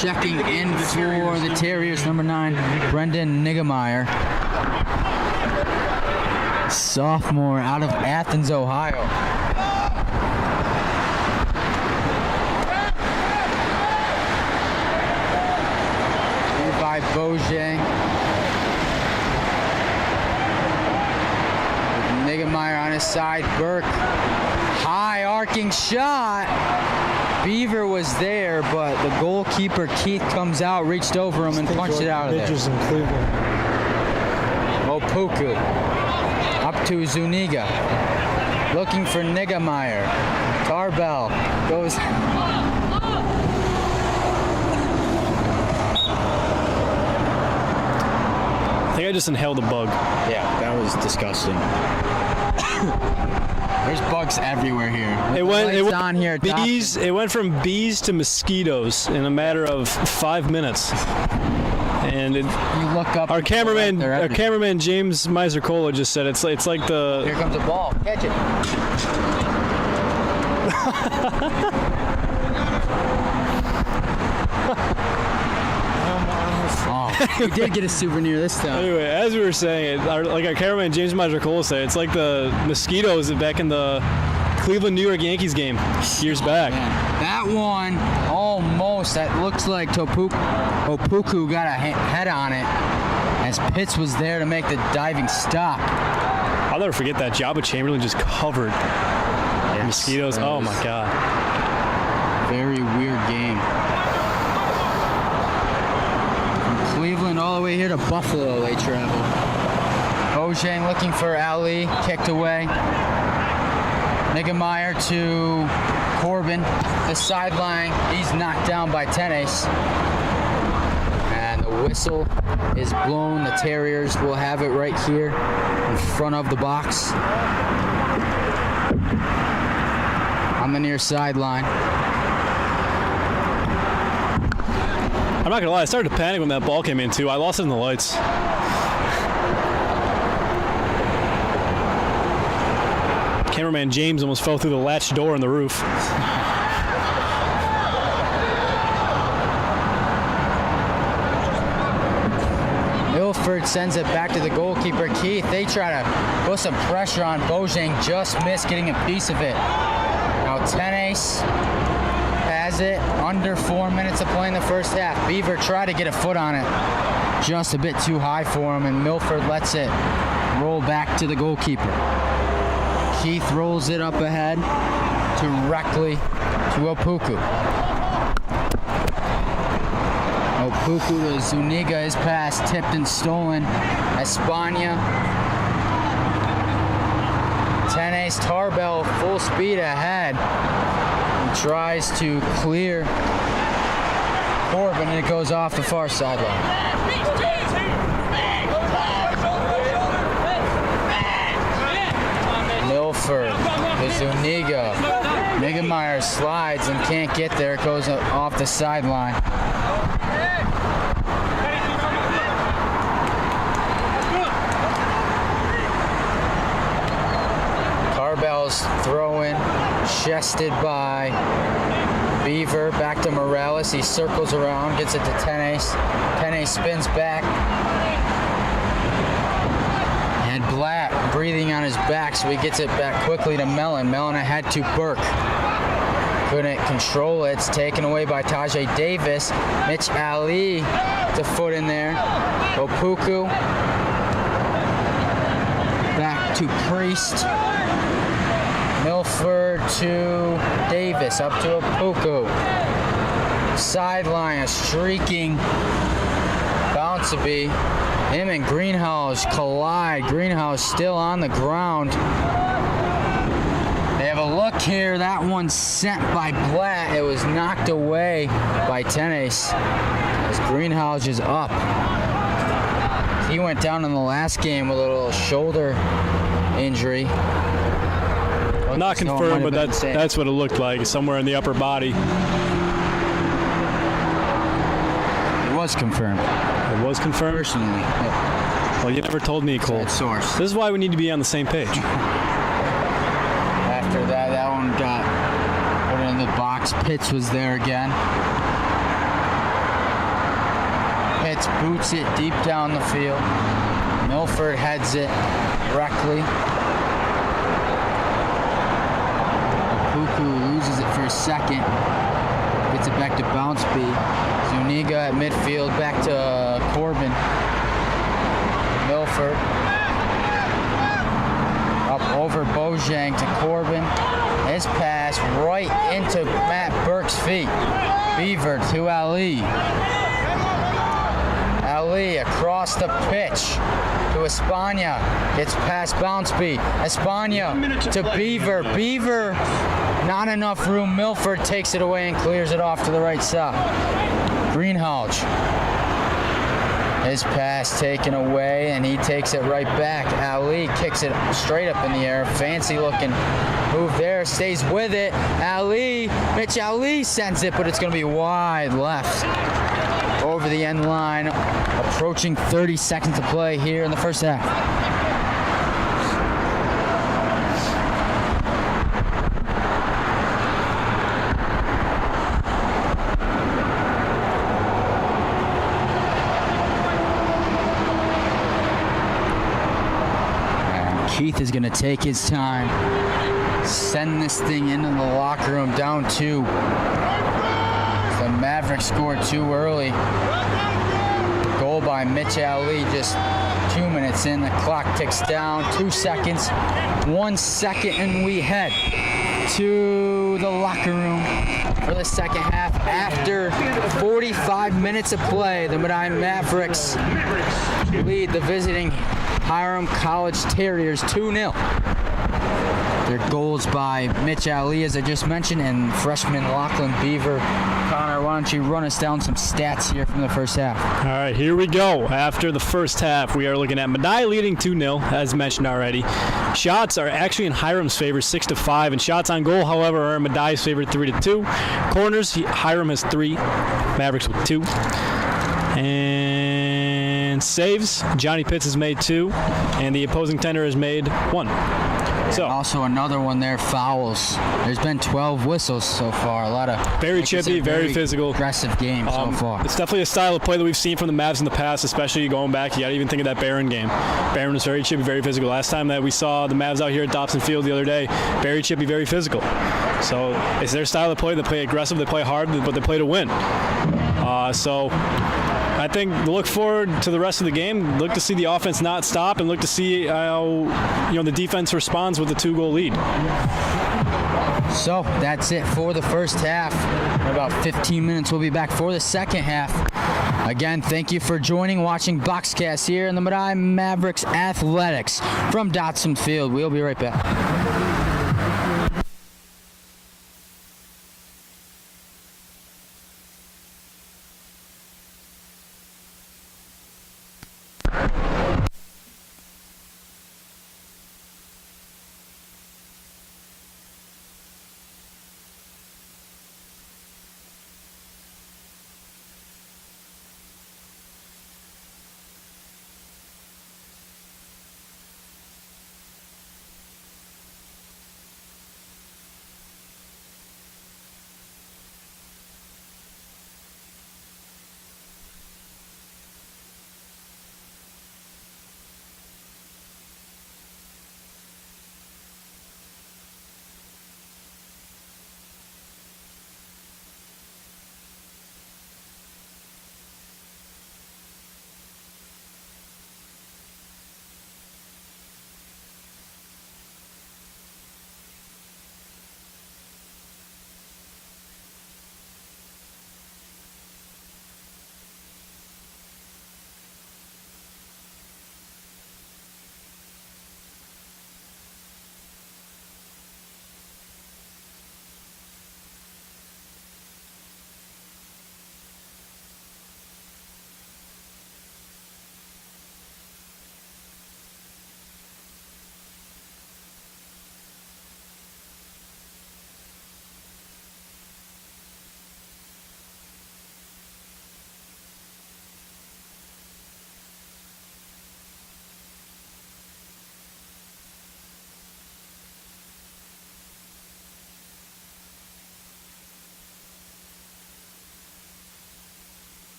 Checking in for the Terriers, number 9, Brendan Niggemeyer. Sophomore out of Athens, Ohio. By Bojang. Niggemeyer on his side. Burke. High arcing shot. Beaver was there, but the goalkeeper, Keith, comes out, reached over him, and punched it out of there. Opuku. Up to Zuniga. Looking for Niggemeyer. Tarbell goes... I think I just inhaled a bug. Yeah, that was disgusting. There's bugs everywhere here. It went on here. Bees. It went from bees to mosquitoes in a matter of 5 minutes. And you look up. Our cameraman James Misercola just said it's like the. Here comes the ball. Catch it. Oh, we did get a souvenir this time. Anyway, as we were saying, our cameraman James Misercola said, it's like the mosquitoes back in the Cleveland New York Yankees game years back. Man. That one almost. That looks like Opuku got a head on it as Pitts was there to make the diving stop. I'll never forget that. Jabba Chamberlain just covered mosquitoes. Oh my God. Very weird game. Cleveland all the way here to Buffalo they travel. Bojang looking for Ali, kicked away. Niggemeyer to Corbin, the sideline. He's knocked down by Tenes. And the whistle is blown. The Terriers will have it right here in front of the box. On the near sideline. I'm not gonna lie, I started to panic when that ball came in too. I lost it in the lights. Cameraman James almost fell through the latch door on the roof. Milford sends it back to the goalkeeper, Keith. They try to put some pressure on Bojang, just missed getting a piece of it. Now Tenes has it, under 4 minutes to play in the first half. Beaver tried to get a foot on it, just a bit too high for him, and Milford lets it roll back to the goalkeeper. Keith rolls it up ahead directly to Opuku. Opuku to Zuniga, his pass tipped and stolen. Espana. Tenes Tarbell full speed ahead. Tries to clear Corbin, and it goes off the far sideline. Milford to Zuniga. Niggemeyer slides and can't get there. It goes off the sideline. Carbell's throwing, chested by Beaver. Back to Morales. He circles around, gets it to Tenace. Tenace spins back. And Blatt breathing on his back, so he gets it back quickly to Mellon. Mellon ahead to Burke. Couldn't control it. It's taken away by Tajay Davis. Mitch Ali, the foot in there. Opoku. Back to Priest. Milford to Davis. Up to Opoku. Sideline, a streaking Bounceby. Him and Greenhouse collide. Greenhouse still on the ground. They have a look here. That one sent by Blatt. It was knocked away by Tenace as Greenhouse is up. He went down in the last game with a little shoulder injury. Not confirmed, but that's what it looked like. Somewhere in the upper body. It was confirmed. It was confirmed? Personally. Well, you never told me, Cole. Source. This is why we need to be on the same page. After that one got put in the box. Pitts was there again. Pitts boots it deep down the field. Milford heads it correctly. Opoku loses it for a second. Gets it back to Bounceby. Zuniga at midfield, back to Corbin. Milford. Up over Bojang to Corbin. His pass right into Matt Burke's feet. Beaver to Ali. Ali across the pitch to Espana. Gets past Bounceby. Espana to Beaver. Beaver, not enough room. Milford takes it away and clears it off to the right side. Greenhalgh. His pass taken away, and he takes it right back. Ali kicks it straight up in the air. Fancy looking move there. Stays with it. Ali, Mitch Ali sends it, but it's going to be wide left. Over the end line. Approaching 30 seconds to play here in the first half. Keith is going to take his time, send this thing into the locker room down 2. The Mavericks scored too early. Goal by Mitch Ali just 2 minutes in. The clock ticks down. 2 seconds, 1 second, and we head to the locker room for the second half. After 45 minutes of play, the Medaille Mavericks lead the visiting Hiram College Terriers 2-0. Their goals by Mitch Ali, as I just mentioned, and freshman Lachlan Beaver. Connor, why don't you run us down some stats here from the first half? All right, here we go. After the first half, we are looking at Medaille leading 2-0, as mentioned already. Shots are actually in Hiram's favor, 6-5, and shots on goal, however, are in Medaille's favor, 3-2. Corners, Hiram has 3, Mavericks with 2. And saves, Johnny Pitts has made 2, and the opposing tender has made 1. So also another one there, fouls. There's been 12 whistles so far. A lot of very chippy, very physical, aggressive games so far. It's definitely a style of play that we've seen from the Mavs in the past, especially going back. You got to even think of that Barron game. Barron was very chippy, very physical. Last time that we saw the Mavs out here at Dobson Field the other day, very chippy, very physical. So it's their style of play. They play aggressive, they play hard, but they play to win. So I think look forward to the rest of the game. Look to see the offense not stop, and look to see how the defense responds with a 2-goal lead. So that's it for the first half. In about 15 minutes, we'll be back for the second half. Again, thank you for watching Boxcast here in the Medaille Mavericks Athletics from Dobson Field. We'll be right back.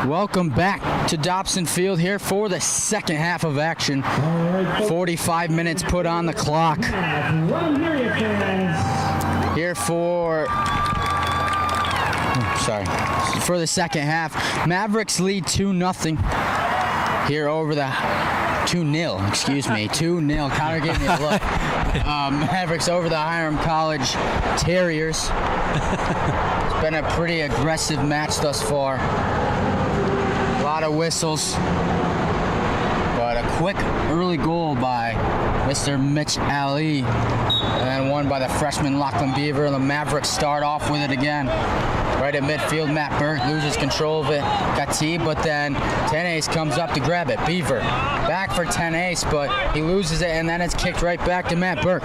Welcome back to Dobson Field here for the second half of action. 45 minutes put on the clock. Here for the second half. Mavericks lead 2-0 here over the 2-0, excuse me, 2-0. Connor gave me a look. Mavericks over the Hiram College Terriers. It's been a pretty aggressive match thus far. A lot of whistles, but a quick early goal by Mr. Mitch Ali, and then one by the freshman Lachlan Beaver. The Mavericks start off with it again. Right at midfield, Matt Burke loses control of it. Got T, but then Tenace comes up to grab it. Beaver back for Tenace, but he loses it, and then it's kicked right back to Matt Burke.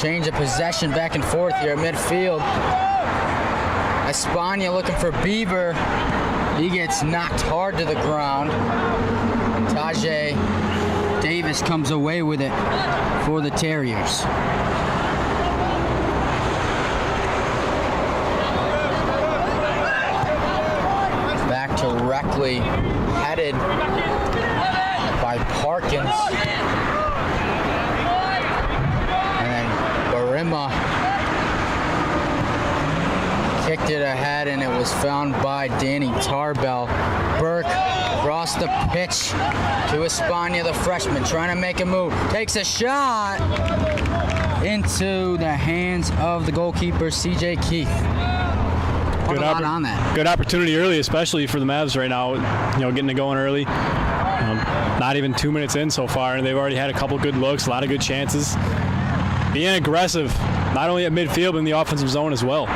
Change of possession back and forth here at midfield. Espana looking for Beaver. He gets knocked hard to the ground. Tajay Davis comes away with it for the Terriers. Back directly headed by Parkins. And then Barima kicked it ahead, and it was found by Danny Tarbell. Burke across the pitch to Espana, the freshman, trying to make a move. Takes a shot into the hands of the goalkeeper, C.J. Keith. Good on that. Good opportunity early, especially for the Mavs right now. You know, getting it going early. Not even 2 minutes in so far, and they've already had a couple good looks, a lot of good chances. Being aggressive, not only at midfield, but in the offensive zone as well.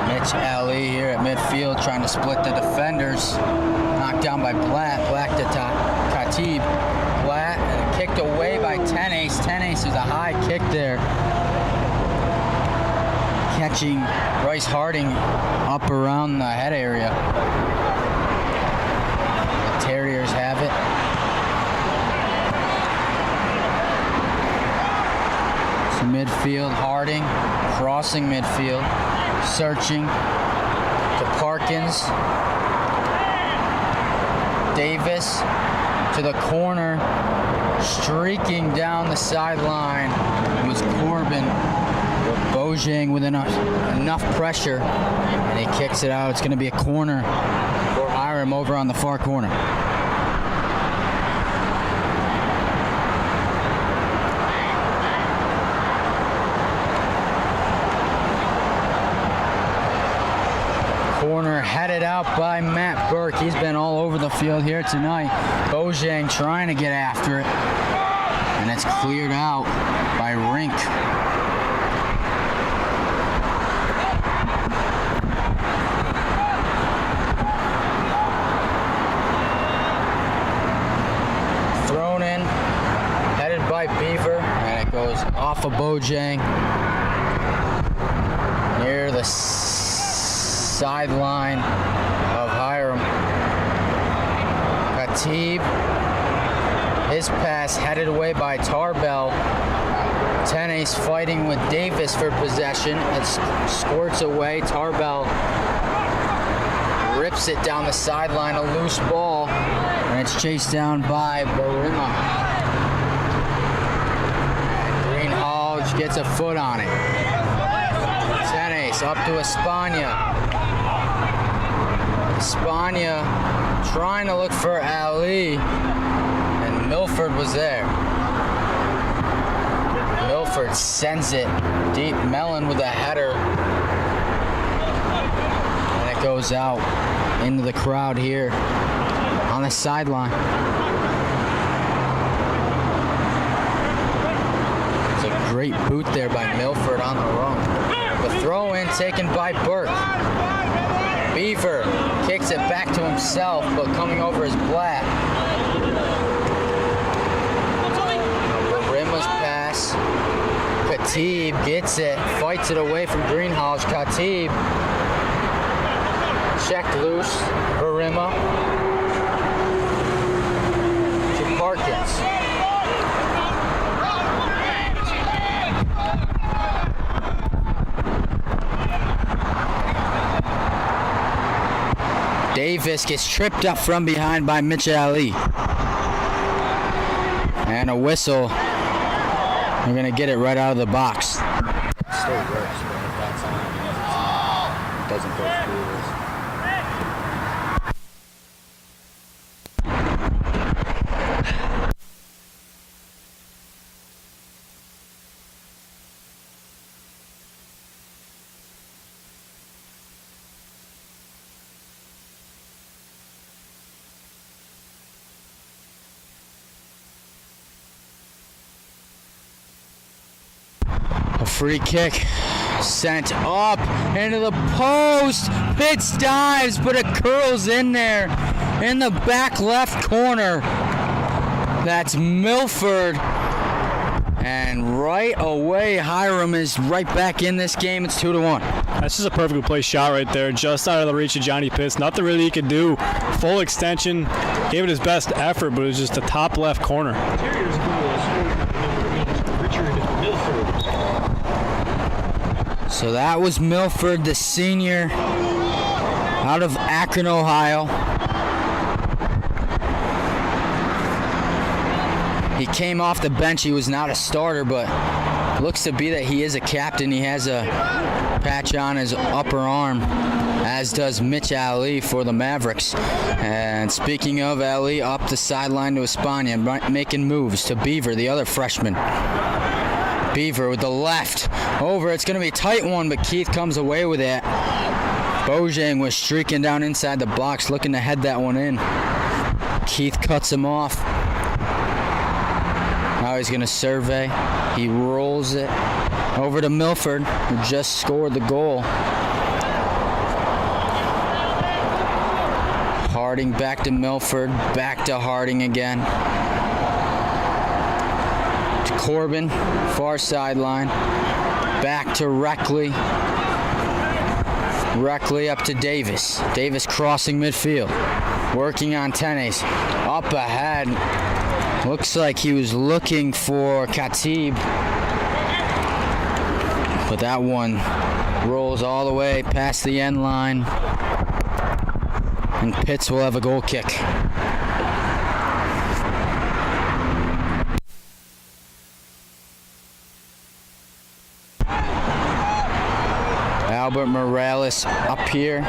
Mitch Ali here at midfield trying to split the defenders. Knocked down by Platt. Black to Khatib. Platt and kicked away by Tenace. Tenace is a high kick there. Catching Bryce Harding up around the head area. The Terriers have it. So midfield, Harding crossing midfield. Searching to Parkins. Davis to the corner. Streaking down the sideline was Corbin. Bojang with enough pressure, and he kicks it out. It's going to be a corner for Hiram over on the far corner. Corner headed out by Matt Burke. He's been all over the field here tonight. Bojang trying to get after it, and it's cleared out by Rink. Thrown in, headed by Beaver, and it goes off of Bojang near the sideline of Hiram. Khatib, his pass headed away by Tarbell. Tenace fighting with Davis for possession. It squirts away. Tarbell rips it down the sideline, a loose ball, and it's chased down by Barima. Greenhalgh gets a foot on it. Tenace up to Espana. Espana trying to look for Ali, and Milford was there. Milford sends it deep. Mellon with a header, and it goes out into the crowd here on the sideline. It's a great boot there by Milford on the run. The throw in taken by Burke. Beaver kicks it back to himself, but coming over is Black. Barima's pass. Khatib gets it, fights it away from Greenhalgh. Khatib checked loose. Barima to Parkins. Davis gets tripped up from behind by Medaille. And a whistle. We're going to get it right out of the box. It still works, but if that's on, it doesn't go through this. A free kick sent up into the post. Pitts dives, but it curls in there in the back left corner. That's Milford. And right away, Hiram is right back in this game. It's 2-1. That's just a perfectly placed shot right there, just out of the reach of Johnny Pitts. Nothing really he could do. Full extension, gave it his best effort, but it was just the top left corner. Terriers goal scored by Richard Milford. So that was Milford, the senior out of Akron, Ohio. He came off the bench. He was not a starter, but looks to be that he is a captain. He has a patch on his upper arm, as does Medaille for the Mavericks. And speaking of Ali, up the sideline to Espana, making moves to Beaver, the other freshman. Beaver with the left over. It's going to be a tight one, but Keith comes away with it. Bojang was streaking down inside the box, looking to head that one in. Keith cuts him off. Now he's going to survey. He rolls it over to Milford, who just scored the goal. Harding back to Milford, back to Harding again. To Corbin, far sideline. Back to Reckley. Reckley up to Davis. Davis crossing midfield. Working on Tenes. Up ahead. Looks like he was looking for Khatib. But that one rolls all the way past the end line. And Pitts will have a goal kick. Albert Morales up here,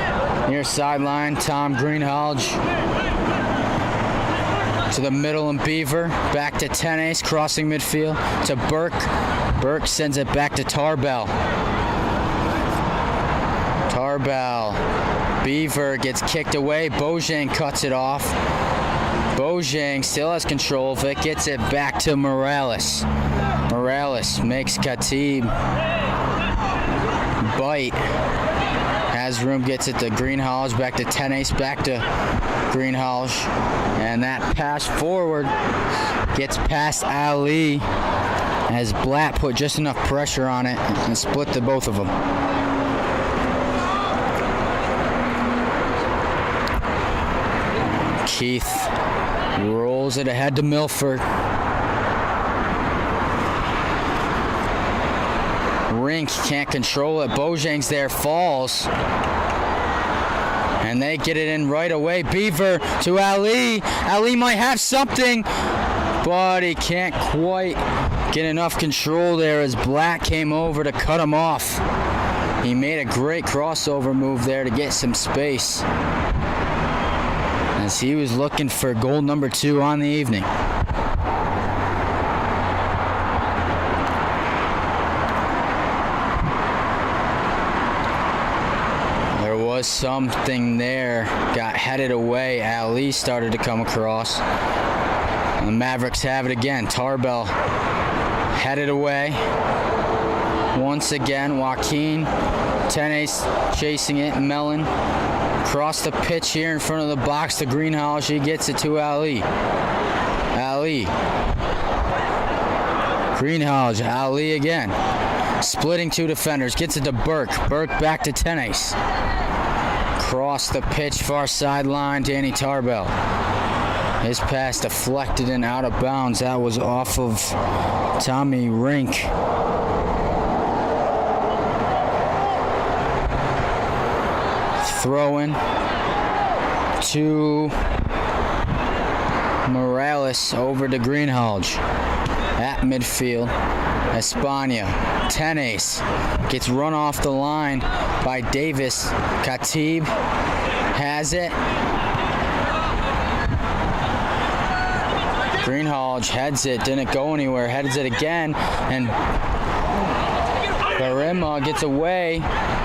near sideline. Tom Greenhalgh to the middle and Beaver. Back to Tenes, crossing midfield to Burke. Burke sends it back to Tarbell. Tarbell. Beaver gets kicked away. Bojang cuts it off. Bojang still has control of it. Gets it back to Morales. Morales makes Khatib bite. Has room, gets it to Greenhalgh, back to Tenes, back to Greenhalgh. And that pass forward gets past Ali as Blatt put just enough pressure on it and split the both of them. Keith rolls it ahead to Milford. Rink can't control it. Bojang's there, falls. And they get it in right away. Beaver to Ali. Ali might have something, but he can't quite get enough control there as Black came over to cut him off. He made a great crossover move there to get some space, as he was looking for goal number 2 on the evening. There was something there, got headed away. Ali started to come across. And the Mavericks have it again. Tarbell headed away. Once again, Joaquin. Tenes chasing it. Mellon. Across the pitch here in front of the box to Greenhalgh. He gets it to Ali. Ali. Greenhalgh. Ali again. Splitting 2 defenders. Gets it to Burke. Burke back to Tenes. Across the pitch, far sideline, Danny Tarbell. His pass deflected and out of bounds. That was off of Tommy Rink. Throw in to Morales over to Greenhalgh. At midfield, Espana, Tenace gets run off the line by Davis. Khatib has it. Greenhalgh heads it, didn't go anywhere, heads it again, and Barima gets away.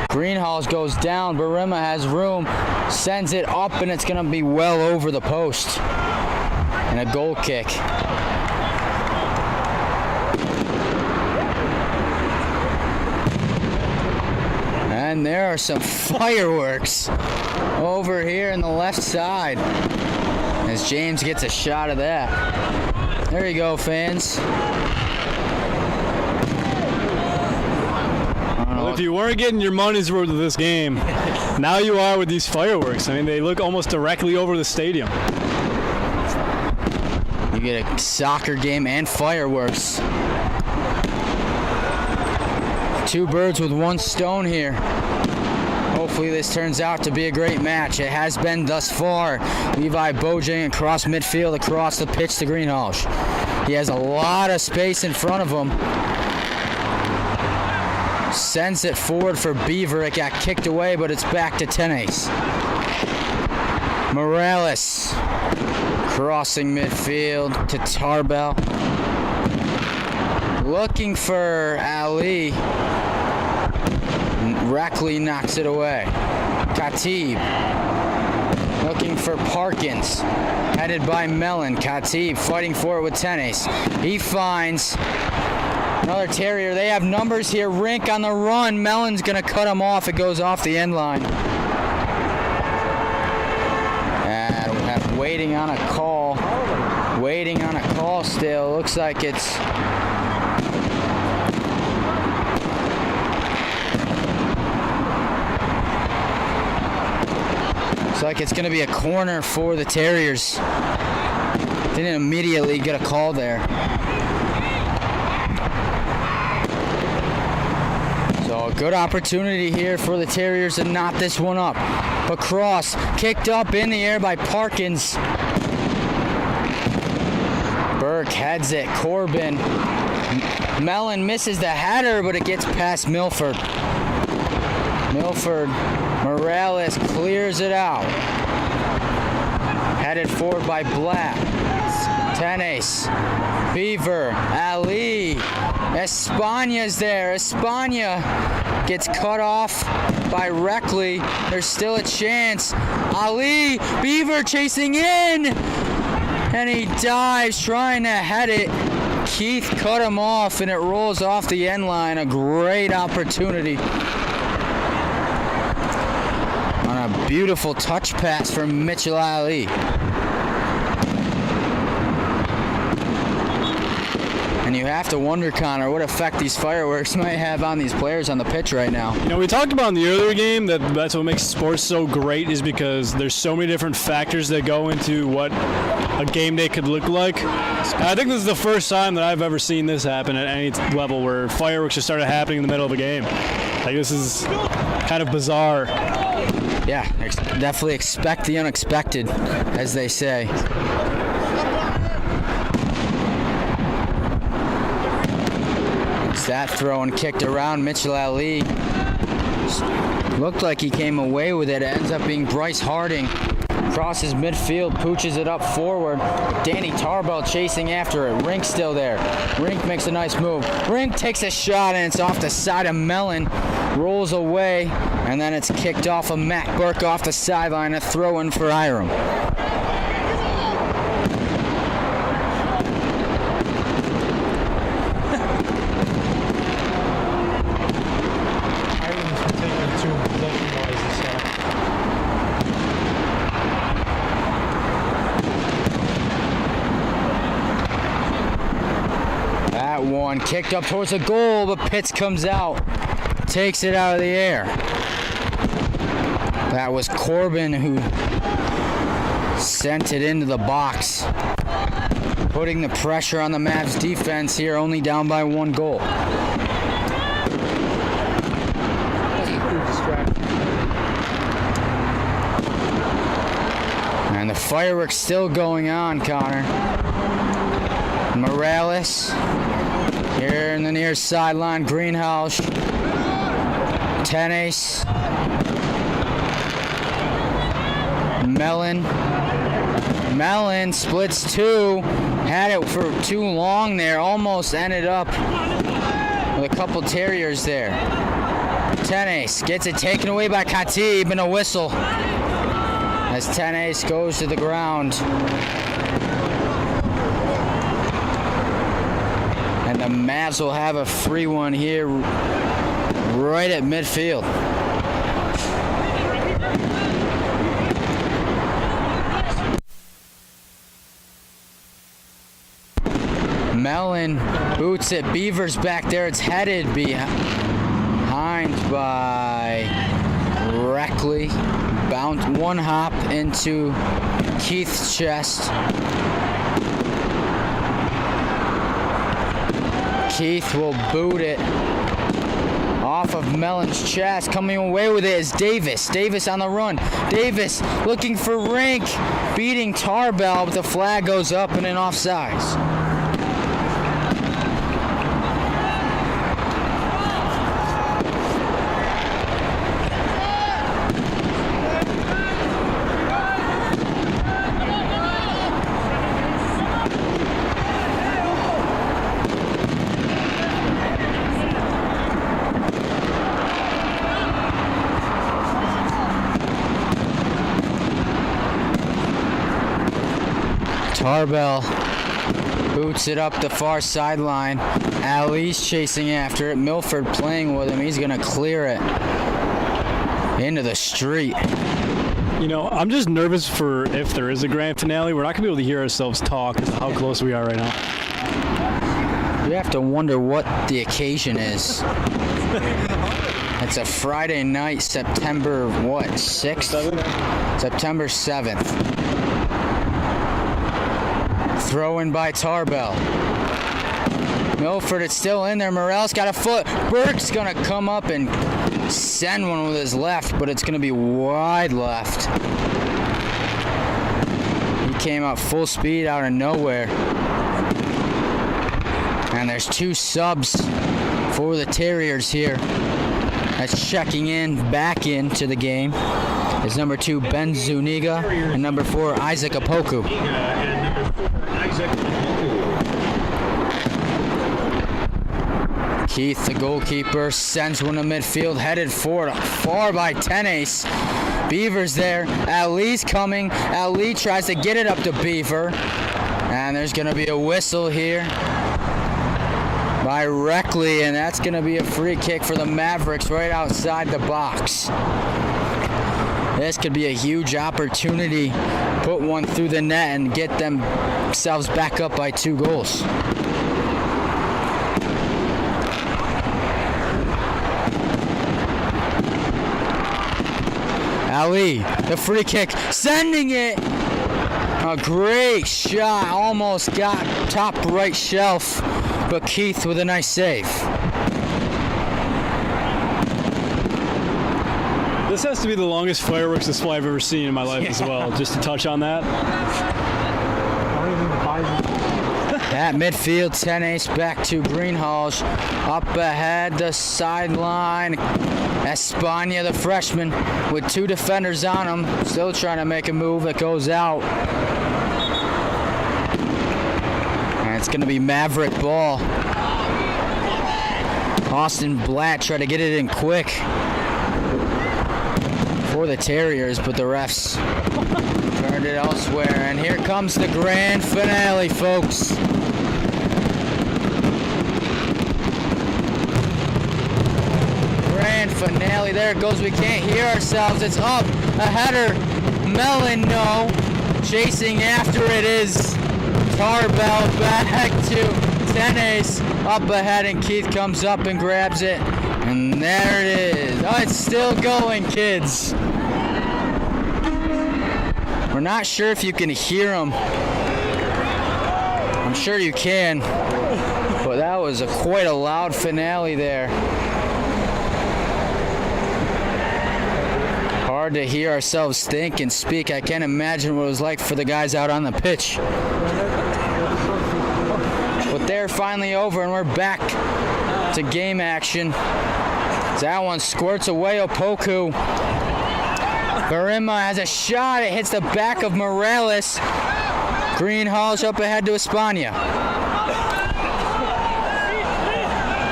Greenhalgh goes down, Barima has room, sends it up, and it's gonna be well over the post. And a goal kick. And there are some fireworks over here in the left side as James gets a shot of that. There you go, fans. Well, if you weren't getting your money's worth of this game, now you are with these fireworks. I mean, they look almost directly over the stadium. You get a soccer game and fireworks. Two birds with one stone here. Hopefully this turns out to be a great match. It has been thus far. Levi Bojang across midfield, across the pitch to Greenhalgh. He has a lot of space in front of him. Sends it forward for Beaver. It got kicked away, but it's back to Tenace. Morales crossing midfield to Tarbell. Looking for Ali. Reckley knocks it away. Khatib looking for Parkins. Headed by Mellon. Khatib fighting for it with Tenace. He finds another Terrier. They have numbers here. Rink on the run. Mellon's going to cut him off. It goes off the end line. And we have waiting on a call. Waiting on a call still. Looks like it's... Looks like it's going to be a corner for the Terriers. Didn't immediately get a call there. So a good opportunity here for the Terriers to knot this one up. Across, kicked up in the air by Parkins. Burke heads it. Corbin. Mellon misses the header, but it gets past Milford. Milford. Morales clears it out. Headed forward by Black. Tenace. Beaver. Ali. Espana's there. Espana gets cut off by Reckley. There's still a chance. Ali. Beaver chasing in. And he dives trying to head it. Keith cut him off and it rolls off the end line. A great opportunity. Beautiful touch pass from Mitchell Ali. And you have to wonder, Connor, what effect these fireworks might have on these players on the pitch right now. You know, we talked about in the earlier game that's what makes sports so great is because there's so many different factors that go into what a game day could look like. I think this is the first time that I've ever seen this happen at any level where fireworks just started happening in the middle of a game. Like, this is kind of bizarre. Yeah, definitely expect the unexpected, as they say. It's that throw and kicked around. Mitchell Ali looked like he came away with it. It ends up being Bryce Harding. Crosses midfield, pooches it up forward. Danny Tarbell chasing after it. Rink still there. Rink makes a nice move. Rink takes a shot and it's off the side of Mellon. Rolls away, and then it's kicked off of Matt Burke off the sideline. A throw in for Hiram. That one kicked up towards the goal, but Pitts comes out. Takes it out of the air. That was Corbin who sent it into the box, putting the pressure on the Mavs defense here, only down by one goal. And the fireworks still going on, Connor. Morales here in the near sideline. Greenhouse. Tennis. Mellon splits two. Had it for too long there. Almost ended up with a couple Terriers there. Tennis gets it taken away by Khatib and a whistle as Tennis goes to the ground. And the Mavs will have a free one here right at midfield. Mellon boots it. Beavers back there. It's headed behind by Reckley. Bounce one hop into Keith's chest. Keith will boot it off of Mellon's chest. Coming away with it is Davis. Davis on the run. Davis looking for Rink. Beating Tarbell, but the flag goes up and in offsides. Tarbell boots it up the far sideline. Ali's chasing after it. Milford playing with him. He's going to clear it into the street. You know, I'm just nervous for if there is a grand finale. We're not going to be able to hear ourselves talk because of how close we are right now. You have to wonder what the occasion is. It's a Friday night, September, 6th? September 7th. Throw in by Tarbell. Milford, it's still in there. Morrell's got a foot. Burke's going to come up and send one with his left, but it's going to be wide left. He came out full speed out of nowhere. And there's two subs for the Terriers here. That's checking in, back into the game. Is number 2, Ben Zuniga, and number 4, Isaac Apoku. Keith, the goalkeeper, sends one to midfield, headed forward, far by Tennis. Beaver's there. Ali's coming. Ali tries to get it up to Beaver. And there's going to be a whistle here by Reckley, and that's going to be a free kick for the Mavericks right outside the box. This could be a huge opportunity. Put one through the net and get themselves back up by 2 goals. Ali, the free kick, sending it. A great shot, almost got top right shelf, but Keith with a nice save. This has to be the longest fireworks display I've ever seen in my life as well, just to touch on that. At midfield, Tennis back to Greenhalgh. Up ahead, the sideline. Espana, the freshman, with 2 defenders on him. Still trying to make a move that goes out. And it's going to be Maverick ball. Austin Blatt tried to get it in quick for the Terriers, but the refs turned it elsewhere. And here comes the grand finale, folks. Grand finale. There it goes. We can't hear ourselves. It's up. A header. Mellon, no. Chasing after it is Tarbell. Back to Tennis. Up ahead, and Keith comes up and grabs it. And there it is. Oh, it's still going, kids. We're not sure if you can hear them. I'm sure you can. But that was quite a loud finale there. Hard hard to hear ourselves think and speak. I can't imagine what it was like for the guys out on the pitch. But they're finally over, and we're back to game action. That one squirts away Opoku. Barima has a shot. It hits the back of Morales. Greenhalgh up ahead to Espana.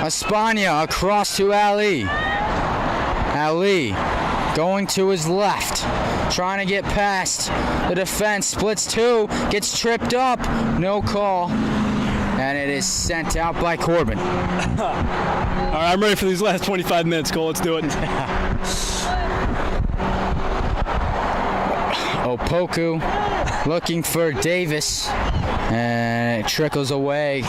Espana across to Ali. Ali going to his left, trying to get past the defense. Splits two, gets tripped up. No call. And it is sent out by Corbin. All right, I'm ready for these last 25 minutes, Cole. Let's do it. Opoku looking for Davis, and it trickles away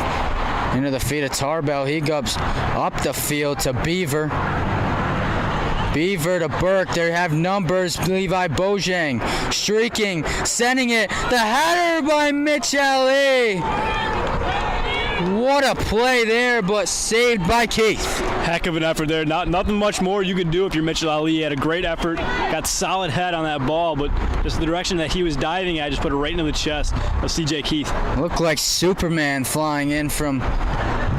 into the feet of Tarbell. He goes up the field to Beaver. Beaver to Burke. They have numbers. Levi Bojang streaking, sending it. The header by Mitch Ali. What a play there, but saved by Keith. Heck of an effort there. Nothing much more you could do if you're Mitchell Ali. He had a great effort, got solid head on that ball, but just the direction that he was diving at just put it right into the chest of CJ Keith. Looked like Superman flying in from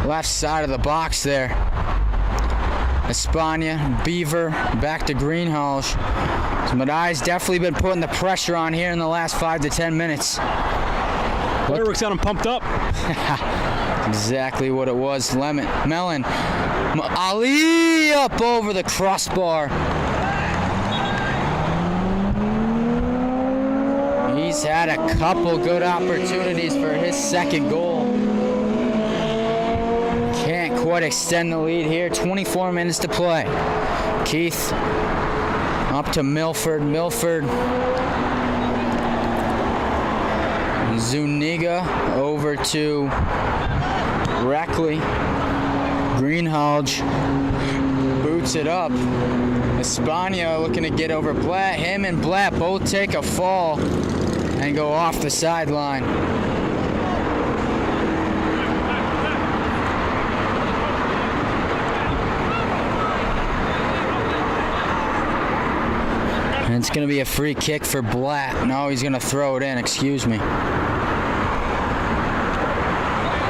left side of the box there. Espana, Beaver, back to Greenhalgh. So Medaille's definitely been putting the pressure on here in the last 5 to 10 minutes. Fireworks got him pumped up. Exactly what it was. Mellon. Ali up over the crossbar. He's had a couple good opportunities for his second goal. Can't quite extend the lead here. 24 minutes to play. Keith up to Milford. Zuniga over to Reckley. Greenhalgh boots it up. Espana looking to get over Blatt. Him and Blatt both take a fall and go off the sideline. And it's going to be a free kick for Blatt. No, he's going to throw it in. Excuse me.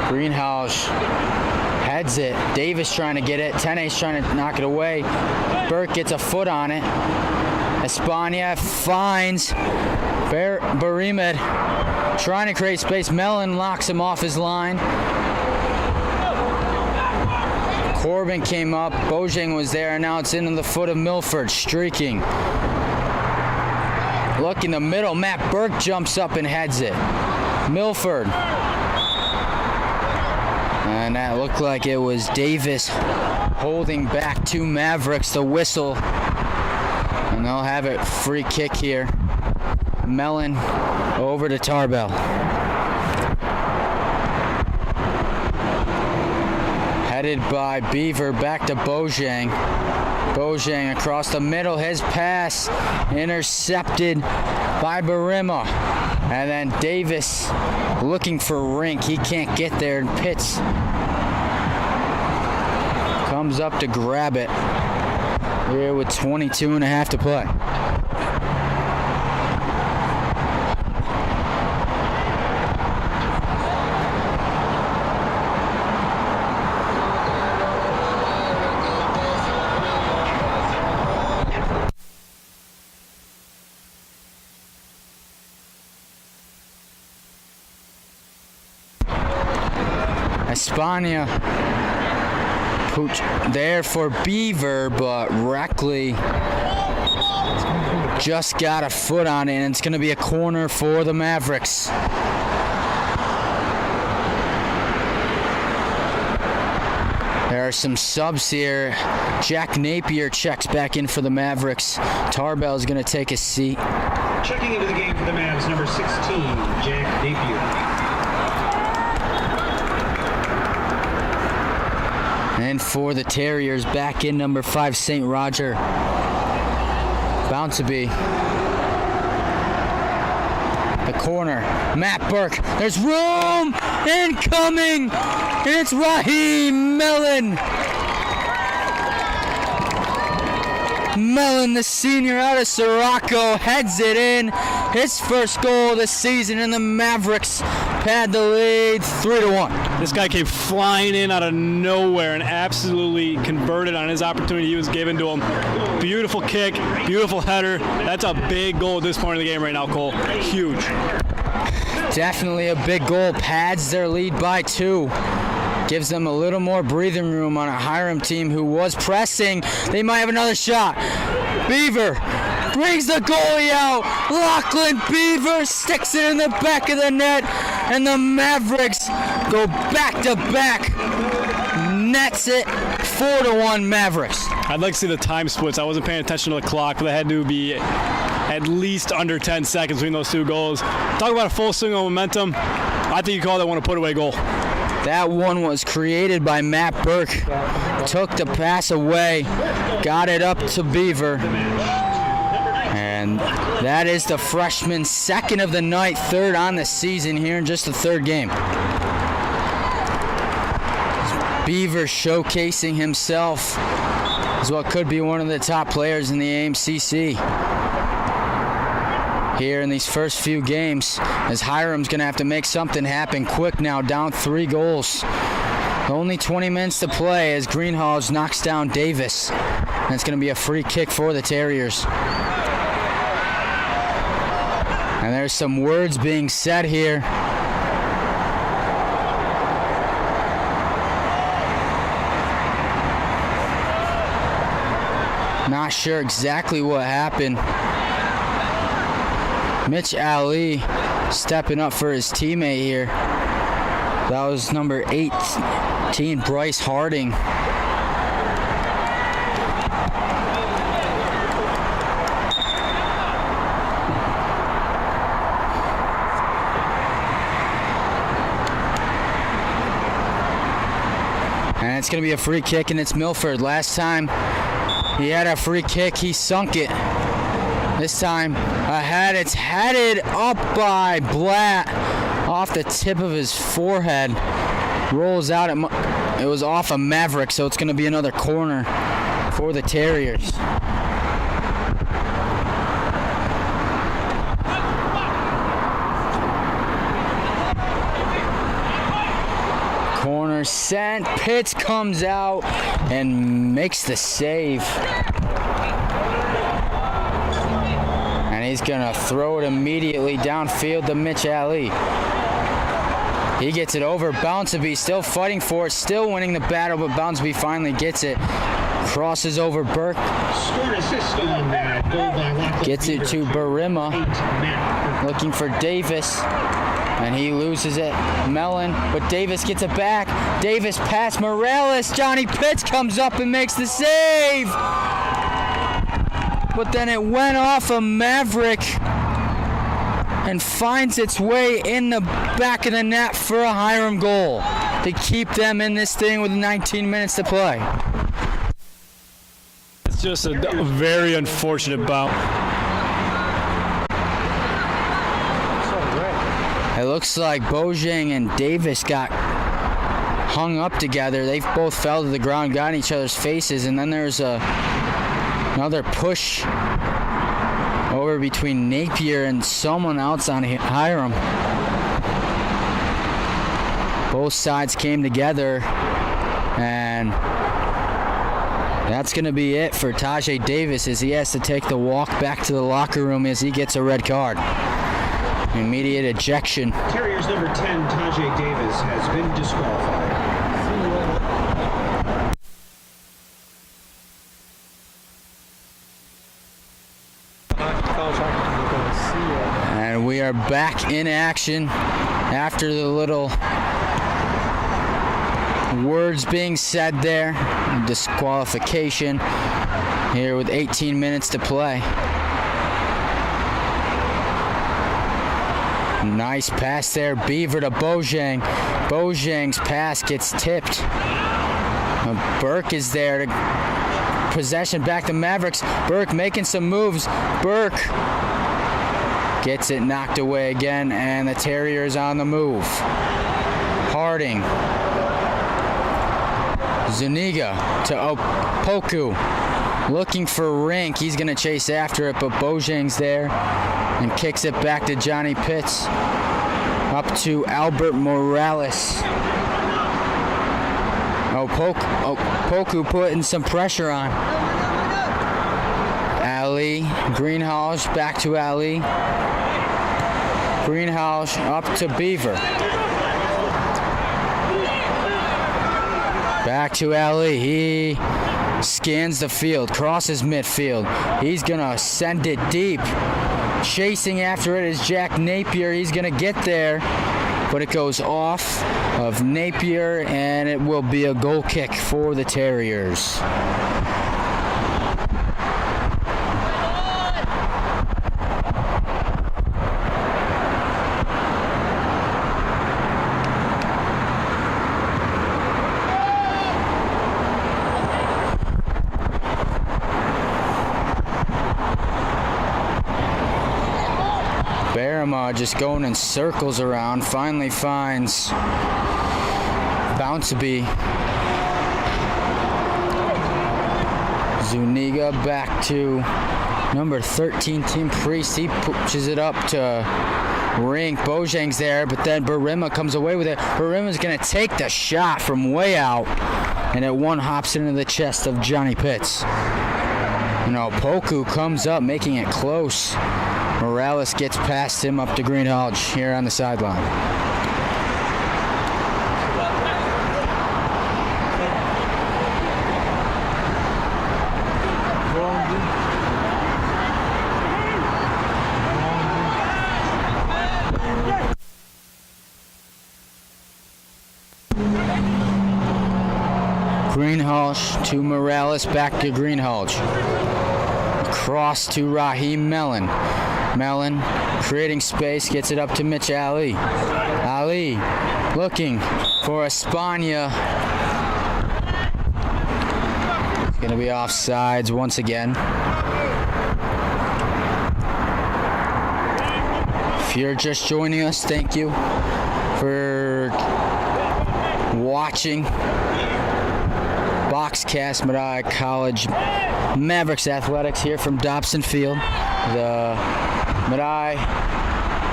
Greenhalgh heads it. Davis trying to get it. Tene's trying to knock it away. Burke gets a foot on it. Espana finds Barimed trying to create space. Mellon locks him off his line. Corbin came up. Bojang was there, and now it's into the foot of Milford, streaking. Look in the middle. Matt Burke jumps up and heads it. Milford. And that looked like it was Davis holding back two Mavericks. The whistle. And they'll have it free kick here. Mellon over to Tarbell. Headed by Beaver back to Bojang. Bojang across the middle. His pass intercepted by Barima. And then Davis looking for Rink. He can't get there, and Pitts comes up to grab it here with 22 and a half to play. Espana pooch there for Beaver, but Reckley just got a foot on it, and it's going to be a corner for the Mavericks. There are some subs here. Jack Napier checks back in for the Mavericks. Tarbell is going to take a seat. Checking into the game for the Mavs, number 16, Jack Napier. And for the Terriers, back in number 5, St. Roger. Bound to be. The corner. Matt Burke. There's room! Incoming! And it's Raheem Mellon. Mellon, the senior out of Sirocco, heads it in. His first goal of the season, and the Mavericks pad the lead 3-1. This guy came flying in out of nowhere and absolutely converted on his opportunity he was given to him. Beautiful kick, beautiful header. That's a big goal at this point in the game right now, Cole. Huge. Definitely a big goal. Pads their lead by 2. Gives them a little more breathing room on a Hiram team who was pressing. They might have another shot. Beaver brings the goalie out. Lachlan Beaver sticks it in the back of the net, and the Mavericks go back to back. Nets it 4-1 Mavericks. I'd like to see the time splits. I wasn't paying attention to the clock, but they had to be at least under 10 seconds between those 2 goals. Talk about a full swing of momentum. I think you call that one a put-away goal. That one was created by Matt Burke. Took the pass away, got it up to Beaver. And that is the freshman's second of the night, 3rd on the season here in just the 3rd game. Beaver showcasing himself as what could be one of the top players in the AMCC here in these first few games, as Hiram's going to have to make something happen quick now, down 3 goals. Only 20 minutes to play as Greenhalgh knocks down Davis. And it's going to be a free kick for the Terriers. And there's some words being said here. Not sure exactly what happened. Mitch Ali stepping up for his teammate here. That was number 18, Bryce Harding. And it's going to be a free kick, and it's Milford. Last time he had a free kick, he sunk it. This time ahead, it's headed up by Blatt off the tip of his forehead. Rolls out. It was off a Maverick, so it's going to be another corner for the Terriers. Corner sent. Pitts comes out and makes the save. He's going to throw it immediately downfield to Mitch Ali. He gets it over. Bounceby still fighting for it, still winning the battle, but Bounceby finally gets it. Crosses over Burke. Gets it to Barima. Looking for Davis. And he loses it. Mellon, but Davis gets it back. Davis past Morales. Johnny Pitts comes up and makes the save. But then it went off a Maverick and finds its way in the back of the net for a Hiram goal to keep them in this thing with 19 minutes to play. It's just a very unfortunate bout. It looks like Bojang and Davis got hung up together. They both fell to the ground, got in each other's faces, and then there's another push over between Napier and someone else on Hiram. Both sides came together, and that's going to be it for Tajay Davis as he has to take the walk back to the locker room as he gets a red card. Immediate ejection. Terriers number 10, Tajay Davis, has been disqualified. And we are back in action after the little words being said there. Disqualification here with 18 minutes to play. Nice pass there, Beaver to Bojang. Bojang's pass gets tipped. Burke is there to possession back to Mavericks. Burke making some moves. Burke gets it knocked away again, and the Terriers on the move. Harding. Zuniga to Opoku. looking for Rink. He's going to chase after it, but Bojang's there and kicks it back to Johnny Pitts. Up to Albert Morales. Poku putting some pressure on. Ali, Greenhalgh, back to Ali. Greenhalgh up to Beaver. Back to Ali. He scans the field, crosses midfield. He's gonna send it deep. Chasing after it is Jack Napier. He's gonna get there, but it goes off of Napier, and it will be a goal kick for the Terriers. Barama just going in circles around, finally finds Bounceby. Zuniga back to number 13, Team Priest. He pushes it up to Rink. Bojang's there, but then Barima comes away with it. Barima's going to take the shot from way out, and it one hops into the chest of Johnny Pitts. Poku comes up, making it close. Morales gets past him up to Greenhalgh here on the sideline. Greenhalgh to Morales, back to Greenhalgh. Cross to Raheem Mellon. Mellon creating space, gets it up to Mitch Ali. Ali looking for Espana. It's going to be offsides once again. If you're just joining us, thank you for watching Boxcast Medaille College Mavericks Athletics here from Dobson Field. The Medaille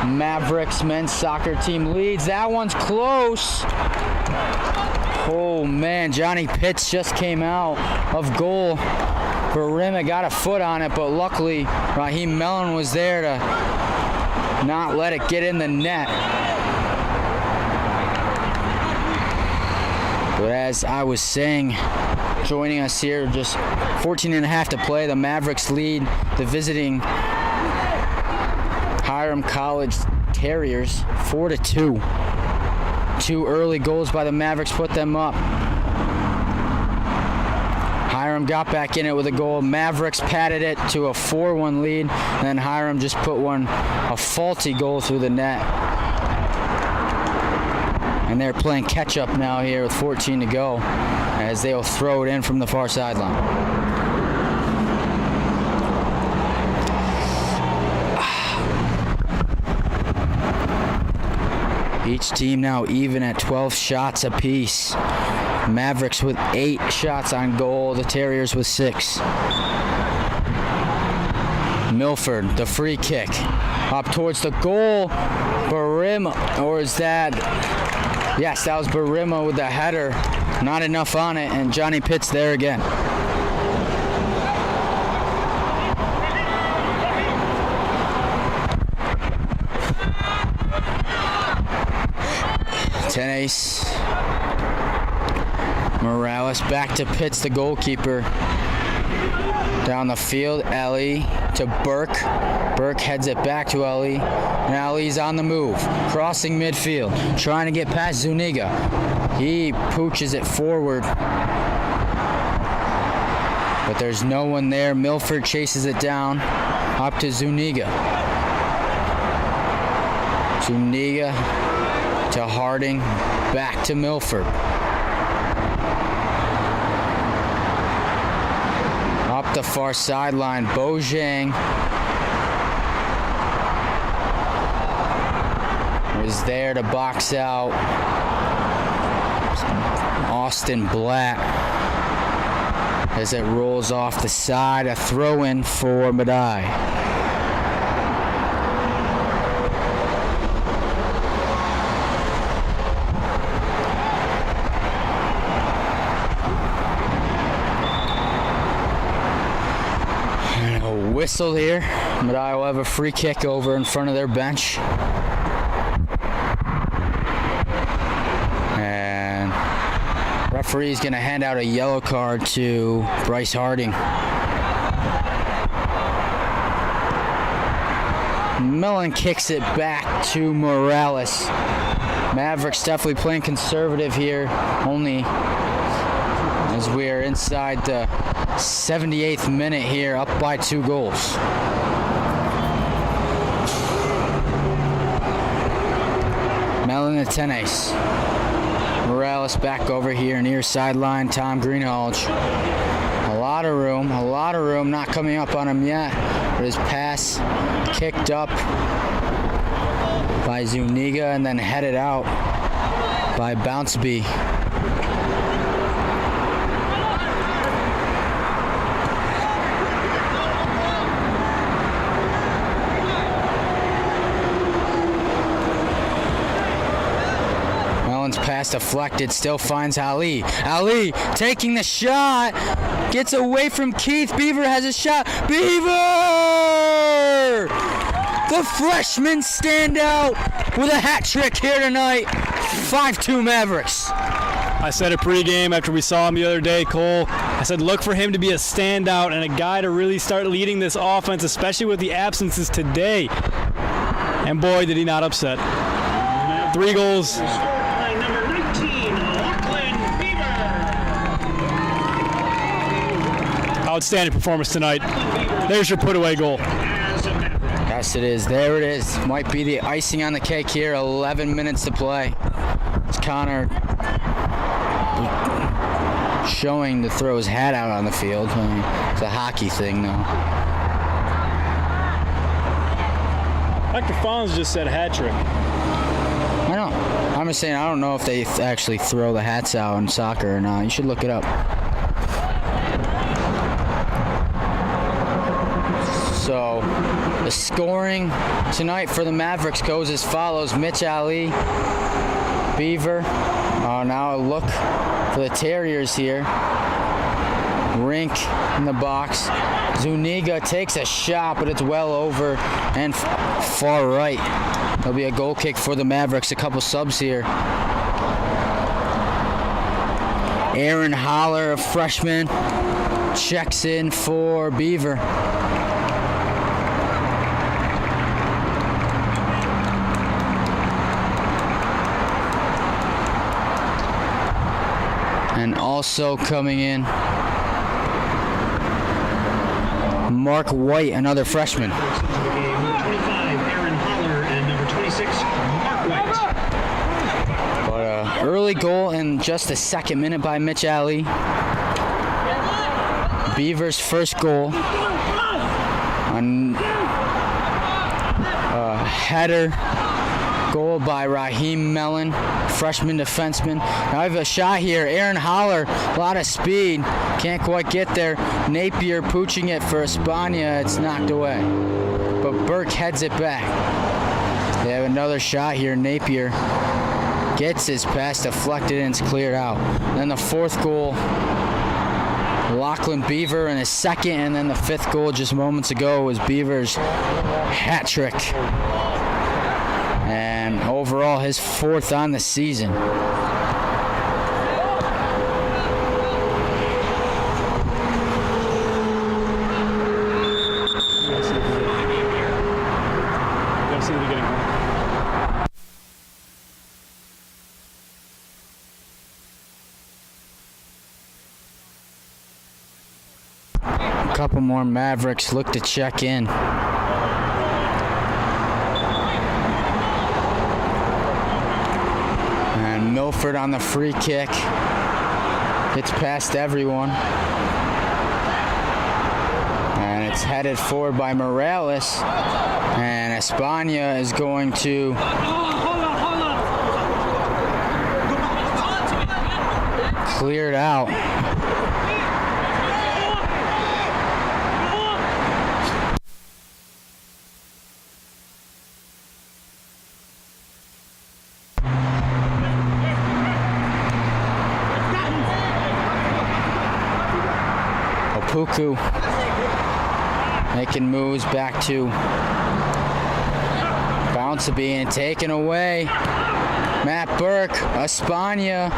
Mavericks men's soccer team leads. That one's close. Oh man, Johnny Pitts just came out of goal. Barima got a foot on it, but luckily Raheem Mellon was there to not let it get in the net. But as I was saying, joining us here, just 14 and a half to play. The Mavericks lead the visiting Hiram College Terriers 4-2. Two early goals by the Mavericks put them up. Hiram got back in it with a goal. Mavericks padded it to a 4-1 lead, and then Hiram just put a faulty goal through the net. And they're playing catch-up now here with 14 to go as they'll throw it in from the far sideline. Each team now even at 12 shots apiece. Mavericks with 8 shots on goal, the Terriers with 6. Milford, the free kick. Up towards the goal. Barima, or is that... Yes, that was Barima with the header. Not enough on it, and Johnny Pitts there again. Tenace. Morales back to Pitts, the goalkeeper. Down the field, Ali to Burke. Burke heads it back to Ali. And Ali's on the move, crossing midfield, trying to get past Zuniga. He pooches it forward. But there's no one there. Milford chases it down, up to Zuniga. Zuniga to Harding, back to Milford. Up the far sideline, Bojang is there to box out Austin Blatt. as it rolls off the side. A throw-in for Medaille. Whistle here. Medaille will have a free kick over in front of their bench. And referee's going to hand out a yellow card to Bryce Harding. Mellon kicks it back to Morales. Mavericks definitely playing conservative here, only as we are inside the 78th minute here, up by 2 goals. Mellon and Tenes. Morales back over here near sideline. Tom Greenhalgh. A lot of room, not coming up on him yet. But his pass kicked up by Zuniga and then headed out by Bounceby. Pass deflected, still finds Ali. Ali taking the shot, gets away from Keith. Beaver has a shot. Beaver! The freshman standout with a hat trick here tonight. 5-2 Mavericks. I said it pregame after we saw him the other day, Cole. I said look for him to be a standout and a guy to really start leading this offense, especially with the absences today. And boy, did he not upset. 3 goals. Outstanding performance tonight. There's your put-away goal. Yes, it is. There it is. Might be the icing on the cake here. 11 minutes to play. It's Connor showing to throw his hat out on the field. I mean, it's a hockey thing, though. Dr. Fons just said hat trick. I know. I'm just saying, I don't know if they actually throw the hats out in soccer or not. You should look it up. So the scoring tonight for the Mavericks goes as follows. Mitch Ali, Beaver. Now a look for the Terriers here. Rink in the box. Zuniga takes a shot, but it's well over and far right. There'll be a goal kick for the Mavericks. A couple subs here. Aaron Holler, a freshman, checks in for Beaver. And also coming in, Mark White, another freshman. Number 25, Aaron Holler, and number 26, Mark White. But early goal in just the 2nd minute by Mitch Ali. Beaver's first goal. A header goal by Raheem Mellon, freshman defenseman. Now I have a shot here. Aaron Holler, a lot of speed. Can't quite get there. Napier pooching it for Espana. It's knocked away. But Burke heads it back. They have another shot here. Napier gets his pass deflected and it's cleared out. Then the 4th goal, Lachlan Beaver in his 2nd, and then the 5th goal just moments ago was Beaver's hat trick. And overall, his 4th on the season. A couple more Mavericks look to check in. Milford on the free kick. Gets past everyone. And it's headed forward by Morales. And Espana is going to clear it out. Puku making moves back to Bounceabee and taken away. Matt Burke, Espana.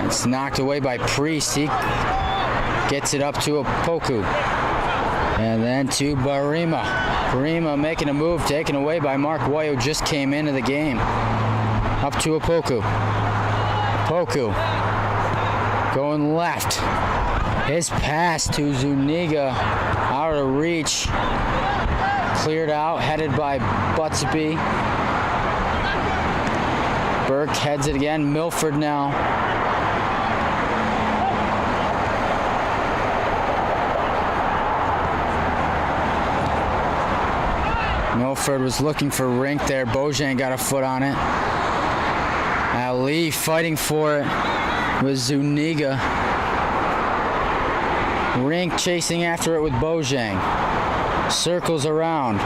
It's knocked away by Priest. He gets it up to a Poku. And then to Barima. Barima making a move, taken away by Mark White, who just came into the game. Up to a Poku. Poku going left. His pass to Zuniga, out of reach. Cleared out, headed by Buttsby. Burke heads it again. Milford now. Milford was looking for Rink there. Bojang got a foot on it. Ali fighting for it with Zuniga. Rink chasing after it with Bojang. Circles around.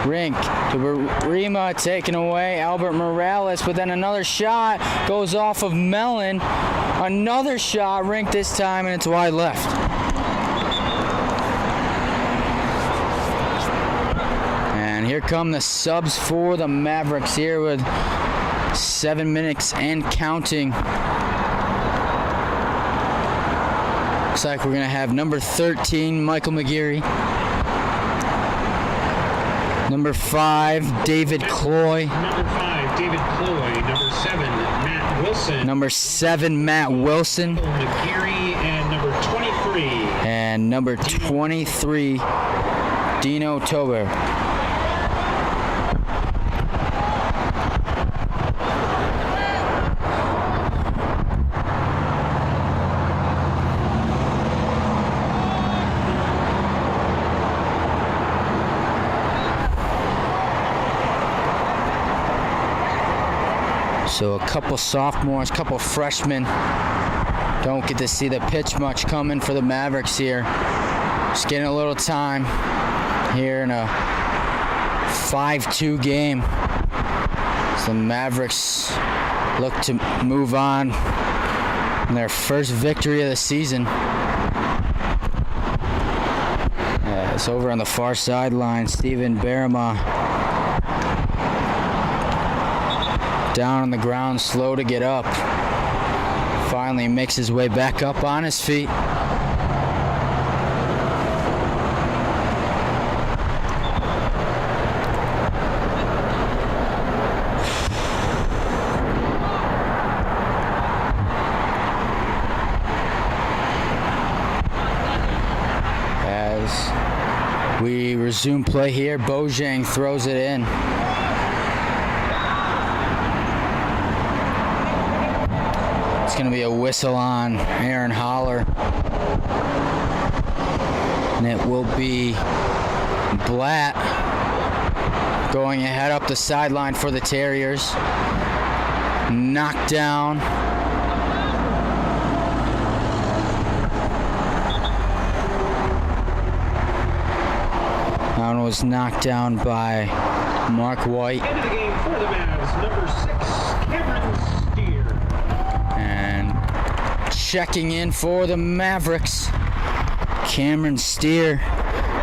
Rink to Barima, taken away. Albert Morales, but then another shot goes off of Mellon. Another shot, Rink this time, and it's wide left. And here come the subs for the Mavericks here with 7 minutes and counting. Looks like we're going to have number 13, Michael McGeary. Number 5, David Cloy. Number 5, David Cloy. Number 7, Matt Wilson. Number 7, Matt Wilson. McGeary. And number 23. And number 23, Dino Tober. So a couple sophomores, couple freshmen don't get to see the pitch much coming for the Mavericks here. Just getting a little time here in a 5-2 game. So the Mavericks look to move on in their first victory of the season. It's over on the far sideline. Steven Barima down on the ground, slow to get up. Finally makes his way back up on his feet. As we resume play here, Bojang throws it in. It's going to be a whistle on Aaron Holler. And it will be Blatt going ahead up the sideline for the Terriers. Knocked down. That one was knocked down by Mark White. Into the game for the Mavs, number 6, Cameron Steer. And checking in for the Mavericks, Cameron Steer,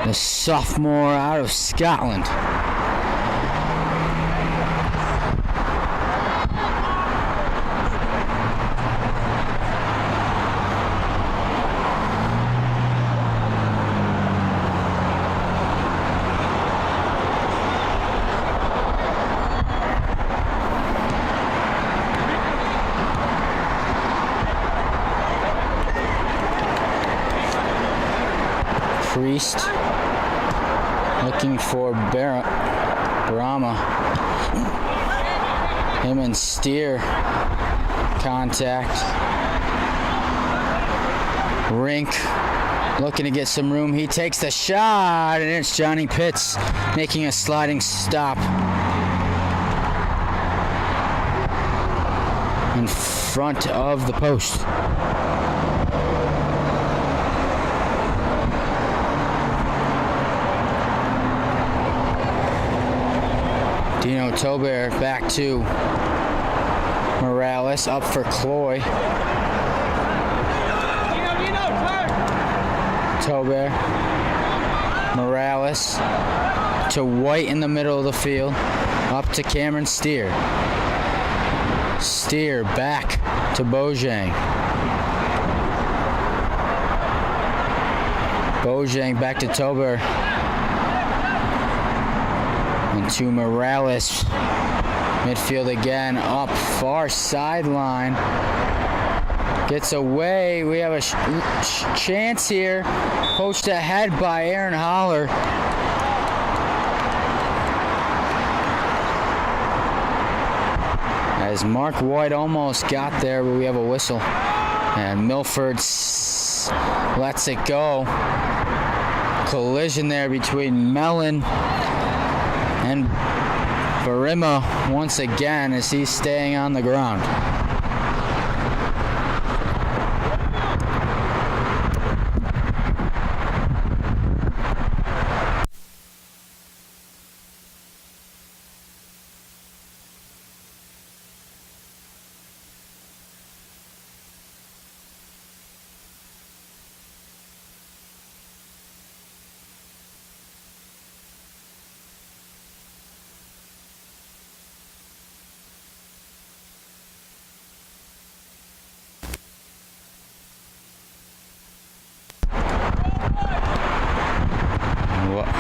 the sophomore out of Scotland. Priest looking for Barama. Him and Steer contact. Rink looking to get some room. He takes the shot, and it's Johnny Pitts making a sliding stop in front of the post. Dino Tober back to Morales, up for Cloy. Tober. Morales to White in the middle of the field. Up to Cameron Steer. Steer back to Bojang. Bojang back to Tober. And to Morales. Midfield again, up far sideline. Gets away. We have a chance here. Poached ahead by Aaron Holler. As Mark White almost got there, but we have a whistle. And Milford lets it go. Collision there between Mellon and Barima once again as he's staying on the ground.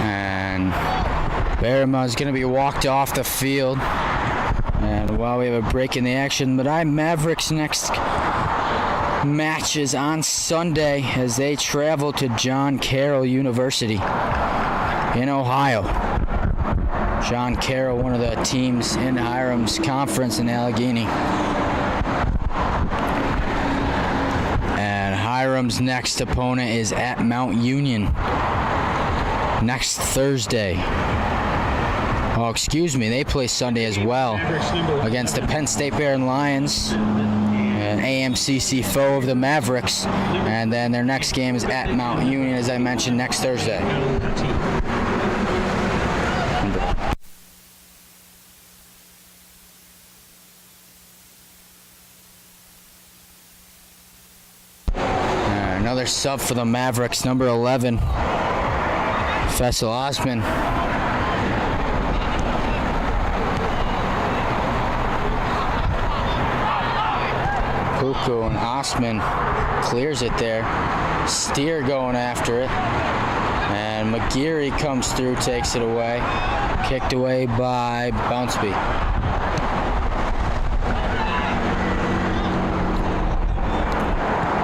And Barima is going to be walked off the field. And while we have a break in the action, Medaille Mavericks next match is on Sunday as they travel to John Carroll University in Ohio. John Carroll, one of the teams in Hiram's conference in Allegheny. And Hiram's next opponent is at Mount Union next Thursday. Oh, excuse me, they play Sunday as well against the Penn State Bears Lions, an AMCC foe of the Mavericks. And then their next game is at Mount Union, as I mentioned, next Thursday. Another sub for the Mavericks, number 11. Faisal Osman. Puku and Osman clears it there. Steer going after it. And McGeary comes through, takes it away. Kicked away by Bounceby.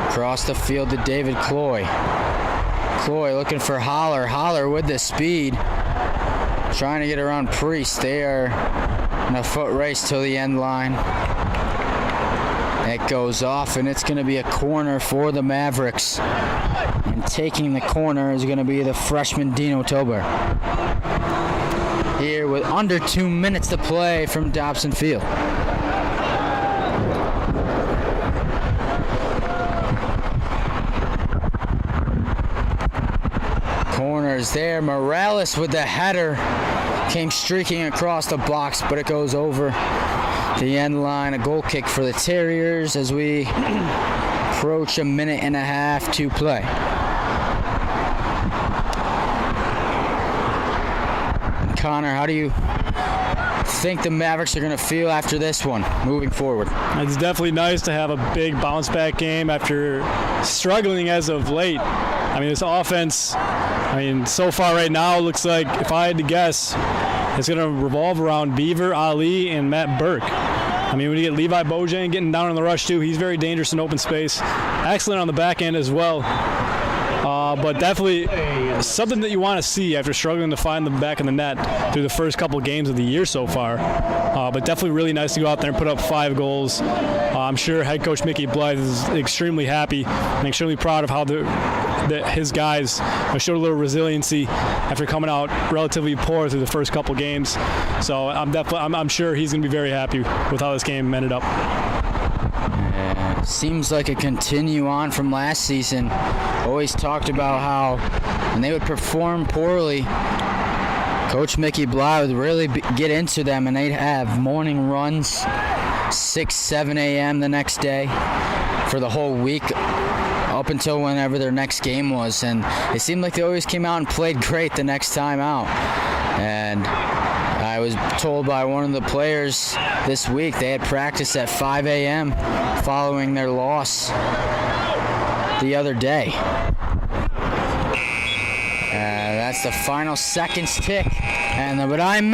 Across the field to David Cloy. Cloy looking for Holler. Holler with the speed. Trying to get around Priest. They are in a foot race till the end line. It goes off, and it's going to be a corner for the Mavericks. And taking the corner is going to be the freshman Dino Tober. Here with under 2 minutes to play from Dobson Field. Corners there. Morales with the header. Came streaking across the box, but it goes over the end line. A goal kick for the Terriers as we approach a minute and a half to play. Connor, how do you think the Mavericks are going to feel after this one, moving forward? It's definitely nice to have a big bounce back game after struggling as of late. I mean, this offense, so far right now, it looks like, if I had to guess, it's going to revolve around Beaver, Ali, and Matt Burke. I mean, when you get Levi Bojang getting down in the rush too, he's very dangerous in open space. Excellent on the back end as well. But definitely something that you want to see after struggling to find the back of the net through the first couple games of the year so far. But definitely really nice to go out there and put up 5 goals. I'm sure head coach Mickey Blythe is extremely happy and extremely proud of how his guys showed a little resiliency after coming out relatively poor through the first couple games. So I'm sure he's going to be very happy with how this game ended up. Seems like a continue on from last season. Always talked about how when they would perform poorly, Coach Mickey Blythe would really get into them, and they'd have morning runs, 6, 7 a.m. the next day for the whole week up until whenever their next game was, and it seemed like they always came out and played great the next time out. And I was told by one of the players this week they had practice at 5 a.m. following their loss the other day. That's the final seconds tick, and the Medaille